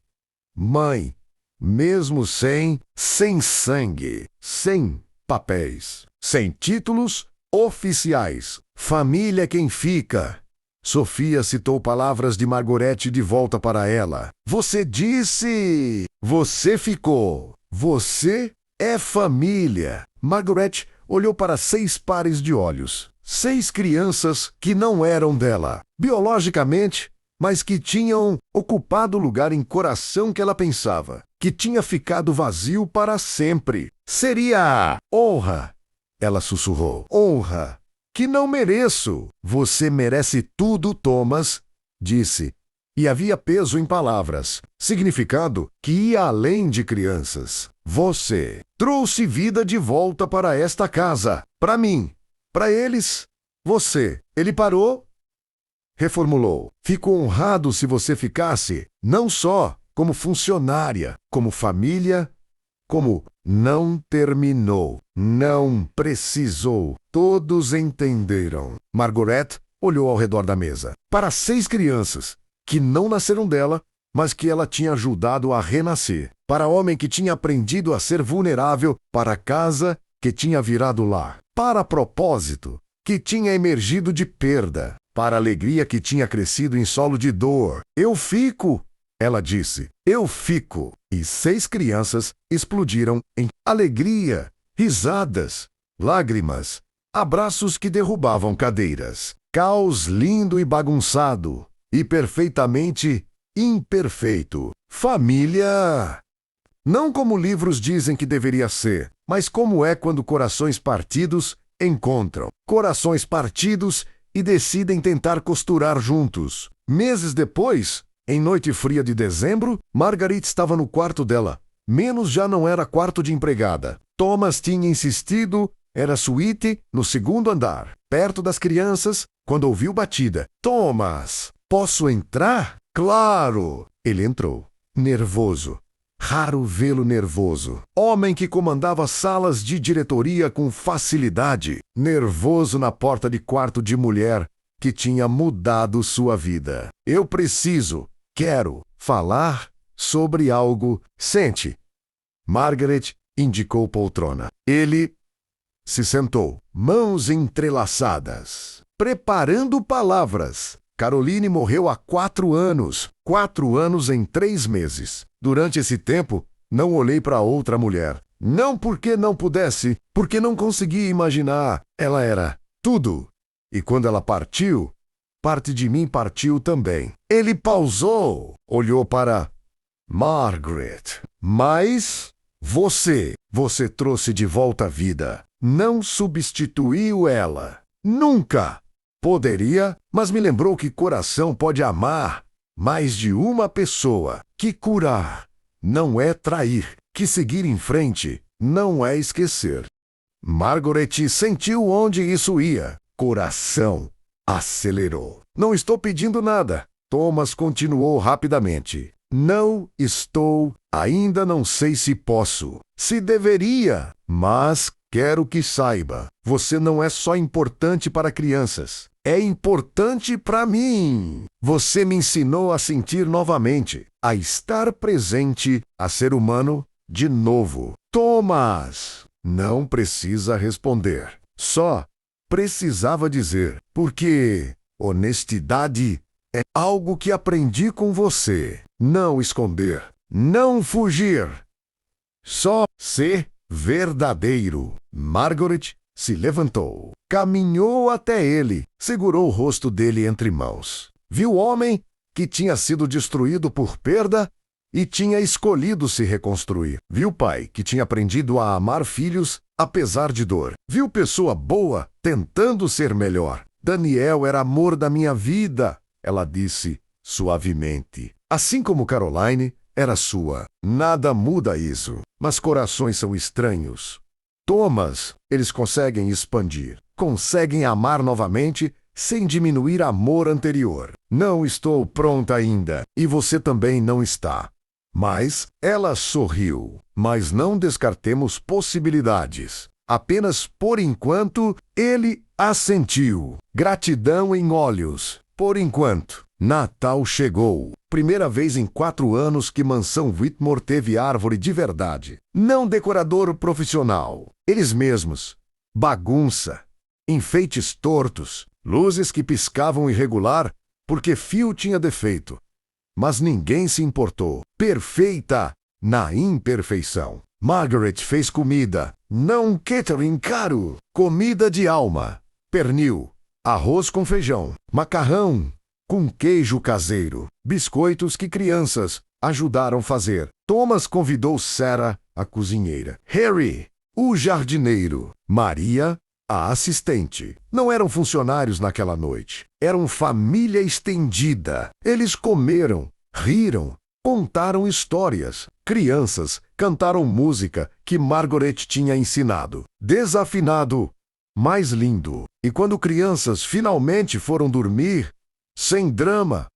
mãe, mesmo sem sangue, sem papéis, sem títulos oficiais. Família é quem fica. Sofia citou palavras de Margarete de volta para ela. Você disse. Você ficou. Você é família. Margarete olhou para 6 pares de olhos. 6 crianças que não eram dela, biologicamente, mas que tinham ocupado o lugar em coração que ela pensava, que tinha ficado vazio para sempre. Seria honra, ela sussurrou. Honra, que não mereço. Você merece tudo, Thomas, disse. E havia peso em palavras, significado que ia além de crianças. Você trouxe vida de volta para esta casa, para mim, para eles. Você. Ele parou, reformulou. Fico honrado se você ficasse, não só como funcionária, como família, como não terminou, não precisou. Todos entenderam. Margarete olhou ao redor da mesa. Para 6 crianças, que não nasceram dela, mas que ela tinha ajudado a renascer. Para homem que tinha aprendido a ser vulnerável, para a casa que tinha virado lar. Para propósito que tinha emergido de perda. Para alegria que tinha crescido em solo de dor. Eu fico, ela disse. Eu fico. E 6 crianças explodiram em alegria, risadas, lágrimas, abraços que derrubavam cadeiras. Caos lindo e bagunçado. E perfeitamente imperfeito. Família! Não como livros dizem que deveria ser, mas como é quando corações partidos encontram. Corações partidos e decidem tentar costurar juntos. Meses depois, em noite fria de dezembro, Margarete estava no quarto dela. Menos já não era quarto de empregada. Thomas tinha insistido, era suíte no 2º andar, perto das crianças, quando ouviu batida. Thomas! Posso entrar? Claro! Ele entrou, nervoso. Raro vê-lo nervoso. Homem que comandava salas de diretoria com facilidade. Nervoso na porta de quarto de mulher que tinha mudado sua vida. Eu quero falar sobre algo. Sente. Margaret indicou poltrona. Ele se sentou, mãos entrelaçadas, preparando palavras. Caroline morreu há 4 anos. 4 anos em 3 meses. Durante esse tempo, não olhei para outra mulher. Não porque não pudesse, porque não conseguia imaginar. Ela era tudo. E quando ela partiu, parte de mim partiu também. Ele pausou, olhou para Margaret. Mas você trouxe de volta a vida. Não substituiu ela. Nunca. Poderia, mas me lembrou que coração pode amar mais de uma pessoa, que curar não é trair, que seguir em frente não é esquecer. Margarete sentiu onde isso ia. Coração acelerou. Não estou pedindo nada. Thomas continuou rapidamente. Não estou, ainda não sei se posso, se deveria, mas quero que saiba, você não é só importante para crianças. É importante para mim. Você me ensinou a sentir novamente, a estar presente, a ser humano de novo. Thomas, não precisa responder. Só precisava dizer, porque honestidade é algo que aprendi com você. Não esconder, não fugir. Só ser verdadeiro. Margaret se levantou, caminhou até ele, segurou o rosto dele entre mãos. Viu o homem que tinha sido destruído por perda e tinha escolhido se reconstruir. Viu o pai que tinha aprendido a amar filhos apesar de dor. Viu pessoa boa tentando ser melhor. Daniel era amor da minha vida, ela disse suavemente. Assim como Caroline era sua. Nada muda isso, mas corações são estranhos. Thomas, eles conseguem expandir, conseguem amar novamente sem diminuir amor anterior. Não estou pronta ainda, e você também não está. Mas ela sorriu. Mas não descartemos possibilidades. Apenas por enquanto, ele assentiu. Gratidão em olhos. Por enquanto. Natal chegou. Primeira vez em 4 anos que Mansão Whitmore teve árvore de verdade. Não decorador profissional. Eles mesmos. Bagunça. Enfeites tortos. Luzes que piscavam irregular porque fio tinha defeito. Mas ninguém se importou. Perfeita na imperfeição. Margaret fez comida. Não catering caro. Comida de alma. Pernil. Arroz com feijão. Macarrão com queijo caseiro. Biscoitos que crianças ajudaram fazer. Thomas convidou Sarah, a cozinheira. Harry, o jardineiro. Maria, a assistente. Não eram funcionários naquela noite. Eram família estendida. Eles comeram, riram, contaram histórias. Crianças cantaram música que Margaret tinha ensinado. Desafinado, mas lindo. E quando crianças finalmente foram dormir, sem drama,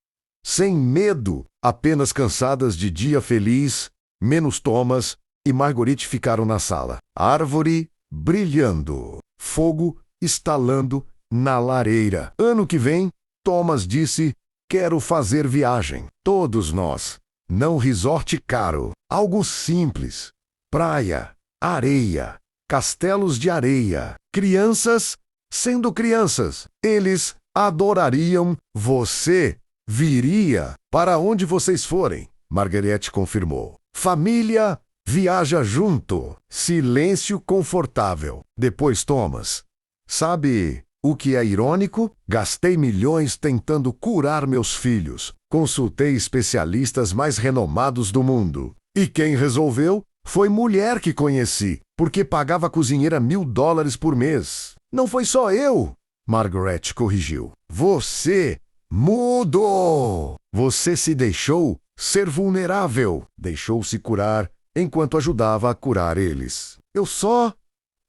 sem medo, apenas cansadas de dia feliz, menos Thomas e Marguerite ficaram na sala. Árvore brilhando, fogo estalando na lareira. Ano que vem, Thomas disse, quero fazer viagem. Todos nós. Não resort caro, algo simples. Praia, areia, castelos de areia. Crianças sendo crianças. Eles adorariam. Você viria para onde vocês forem, Margaret confirmou. Família viaja junto. Silêncio confortável. Depois Thomas. Sabe o que é irônico? Gastei milhões tentando curar meus filhos. Consultei especialistas mais renomados do mundo. E quem resolveu foi mulher que conheci, porque pagava a cozinheira $1.000 por mês. Não foi só eu, Margaret corrigiu. Você mudou. Você se deixou ser vulnerável. Deixou-se curar enquanto ajudava a curar eles. Eu só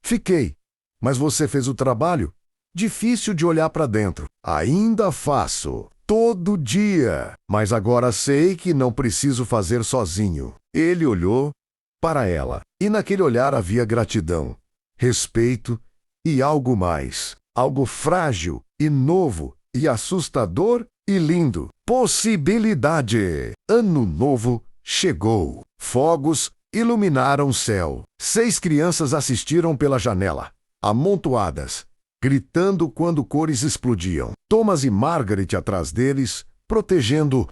fiquei. Mas você fez o trabalho. Difícil de olhar para dentro. Ainda faço. Todo dia. Mas agora sei que não preciso fazer sozinho. Ele olhou para ela. E naquele olhar havia gratidão, respeito e algo mais. Algo frágil e novo e assustador e lindo. Possibilidade. Ano novo chegou. Fogos iluminaram o céu. 6 crianças assistiram pela janela, amontoadas, gritando quando cores explodiam. Thomas e Margaret atrás deles, protegendo,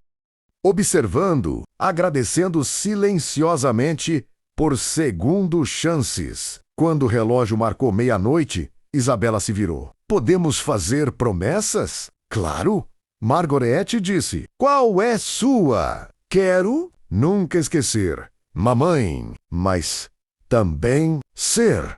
observando, agradecendo silenciosamente por segundo chances. Quando o relógio marcou meia-noite, Isabela se virou. Podemos fazer promessas? Claro. Margaret disse. Qual é sua? Quero nunca esquecer. Mamãe, mas também ser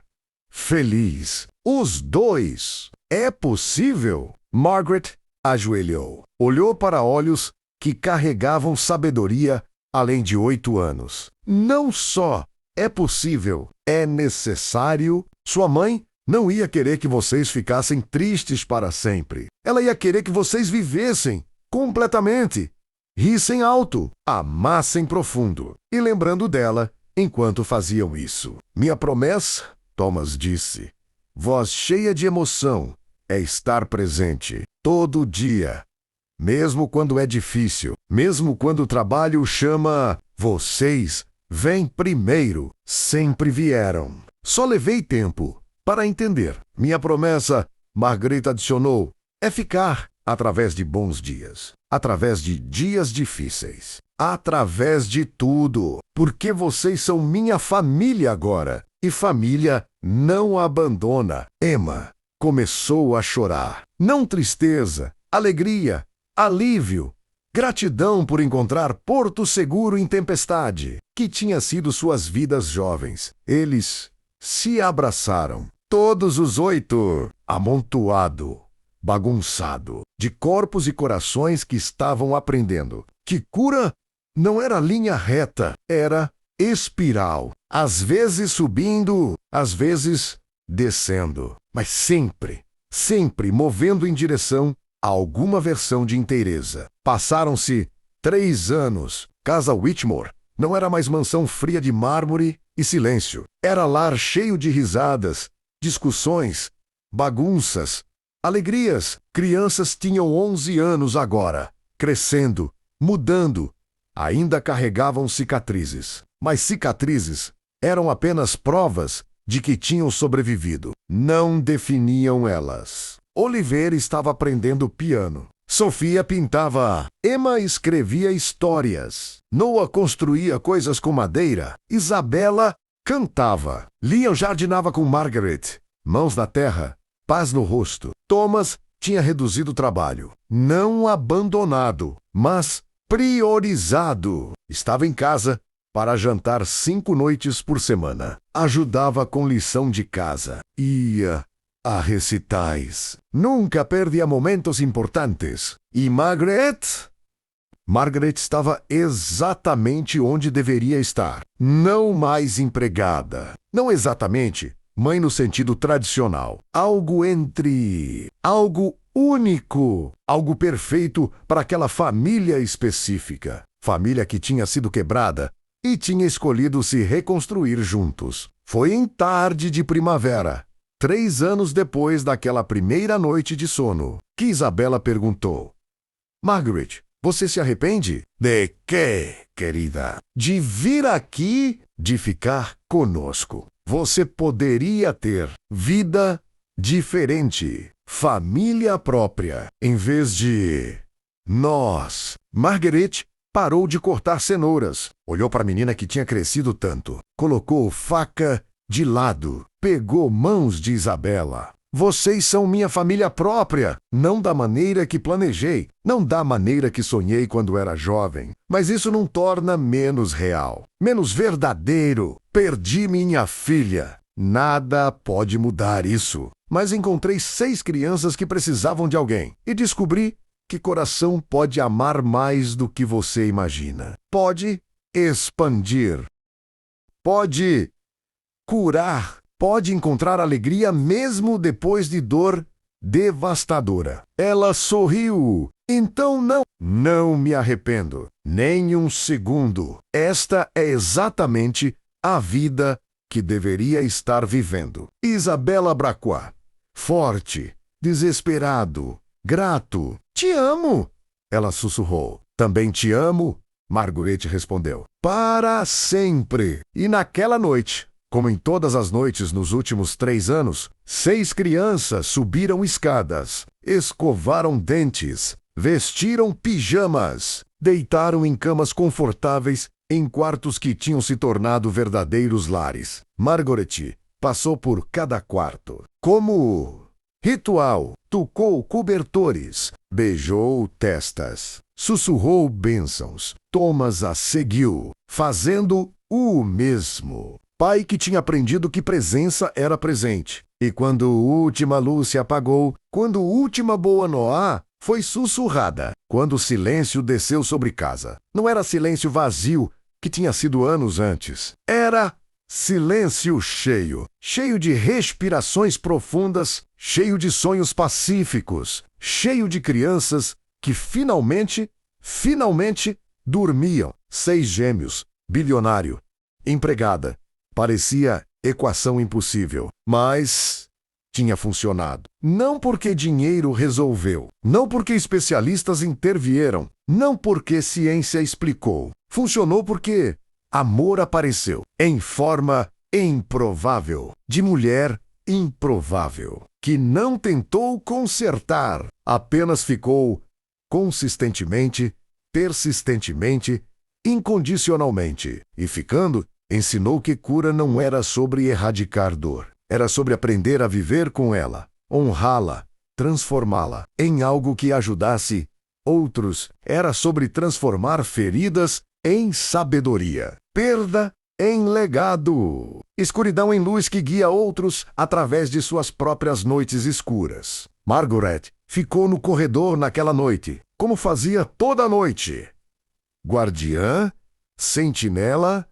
feliz. Os dois. É possível? Margaret ajoelhou. Olhou para olhos que carregavam sabedoria além de 8 anos. Não só é possível, é necessário. Sua mãe não ia querer que vocês ficassem tristes para sempre. Ela ia querer que vocês vivessem completamente. Rissem alto, amassem profundo. E lembrando dela enquanto faziam isso. Minha promessa, Thomas disse, voz cheia de emoção, é estar presente todo dia. Mesmo quando é difícil, mesmo quando o trabalho chama, vocês vêm primeiro. Sempre vieram. Só levei tempo para entender. Minha promessa, Margareta adicionou, é ficar através de bons dias, através de dias difíceis, através de tudo, porque vocês são minha família agora. E família não abandona. Emma começou a chorar. Não tristeza, alegria, alívio, gratidão por encontrar porto seguro em tempestade, que tinha sido suas vidas jovens. Eles se abraçaram. Todos os 8, amontoado, bagunçado, de corpos e corações que estavam aprendendo que cura não era linha reta, era espiral, às vezes subindo, às vezes descendo, mas sempre, sempre movendo em direção a alguma versão de inteireza. Passaram-se 3 anos. Casa Whitmore não era mais mansão fria de mármore e silêncio. Era lar cheio de risadas, discussões, bagunças, alegrias. Crianças tinham 11 anos agora, crescendo, mudando. Ainda carregavam cicatrizes, mas cicatrizes eram apenas provas de que tinham sobrevivido. Não definiam elas. Oliver estava aprendendo piano. Sofia pintava. Emma escrevia histórias. Noah construía coisas com madeira. Isabela cantava. Liam jardinava com Margaret. Mãos na terra, paz no rosto. Thomas tinha reduzido o trabalho. Não abandonado, mas priorizado. Estava em casa para jantar 5 noites por semana. Ajudava com lição de casa. Ia a recitais. Nunca perdia momentos importantes. E Margaret estava exatamente onde deveria estar. Não mais empregada. Não exatamente mãe no sentido tradicional. Algo entre... algo único. Algo perfeito para aquela família específica. Família que tinha sido quebrada e tinha escolhido se reconstruir juntos. Foi em tarde de primavera, 3 anos depois daquela primeira noite de sono, que Isabela perguntou: Margaret, você se arrepende? De quê, querida? De vir aqui, de ficar conosco. Você poderia ter vida diferente, família própria, em vez de nós. Margaret parou de cortar cenouras, olhou para a menina que tinha crescido tanto, colocou faca de lado, pegou mãos de Isabela. Vocês são minha família própria, não da maneira que planejei, não da maneira que sonhei quando era jovem, mas isso não torna menos real, menos verdadeiro. Perdi minha filha. Nada pode mudar isso. Mas encontrei 6 crianças que precisavam de alguém e descobri que coração pode amar mais do que você imagina. Pode expandir. Pode curar. Pode encontrar alegria mesmo depois de dor devastadora. Ela sorriu. Então não me arrependo. Nem um segundo. Esta é exatamente a vida que deveria estar vivendo. Isabela Bracois. Forte, desesperado, grato. Te amo, ela sussurrou. Também te amo, Margaret respondeu. Para sempre. E naquela noite, como em todas as noites nos últimos 3 anos, 6 crianças subiram escadas, escovaram dentes, vestiram pijamas, deitaram em camas confortáveis em quartos que tinham se tornado verdadeiros lares. Margaret passou por cada quarto. Como ritual, tocou cobertores, beijou testas, sussurrou bênçãos. Thomas a seguiu, fazendo o mesmo. Pai que tinha aprendido que presença era presente. E quando a última luz se apagou, quando a última boa noá foi sussurrada, quando o silêncio desceu sobre casa. Não era silêncio vazio que tinha sido anos antes. Era silêncio cheio, cheio de respirações profundas, cheio de sonhos pacíficos, cheio de crianças que finalmente dormiam. 6 gêmeos, bilionário, empregada. Parecia equação impossível, mas tinha funcionado. Não porque dinheiro resolveu, não porque especialistas intervieram, não porque ciência explicou. Funcionou porque amor apareceu em forma improvável, de mulher improvável, que não tentou consertar, apenas ficou consistentemente, persistentemente, incondicionalmente. E ficando, ensinou que cura não era sobre erradicar dor. Era sobre aprender a viver com ela, honrá-la, transformá-la em algo que ajudasse outros. Era sobre transformar feridas em sabedoria, perda em legado, escuridão em luz que guia outros através de suas próprias noites escuras. Margaret ficou no corredor naquela noite, como fazia toda noite. Guardiã, sentinela,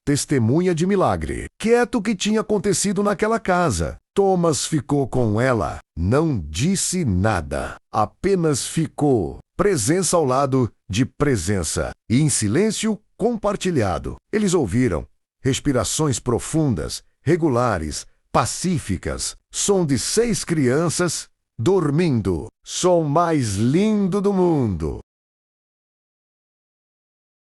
testemunha de milagre. Quieto o que tinha acontecido naquela casa. Thomas ficou com ela. Não disse nada. Apenas ficou. Presença ao lado de presença. E em silêncio compartilhado. Eles ouviram. Respirações profundas, regulares, pacíficas, som de 6 crianças dormindo. Som mais lindo do mundo.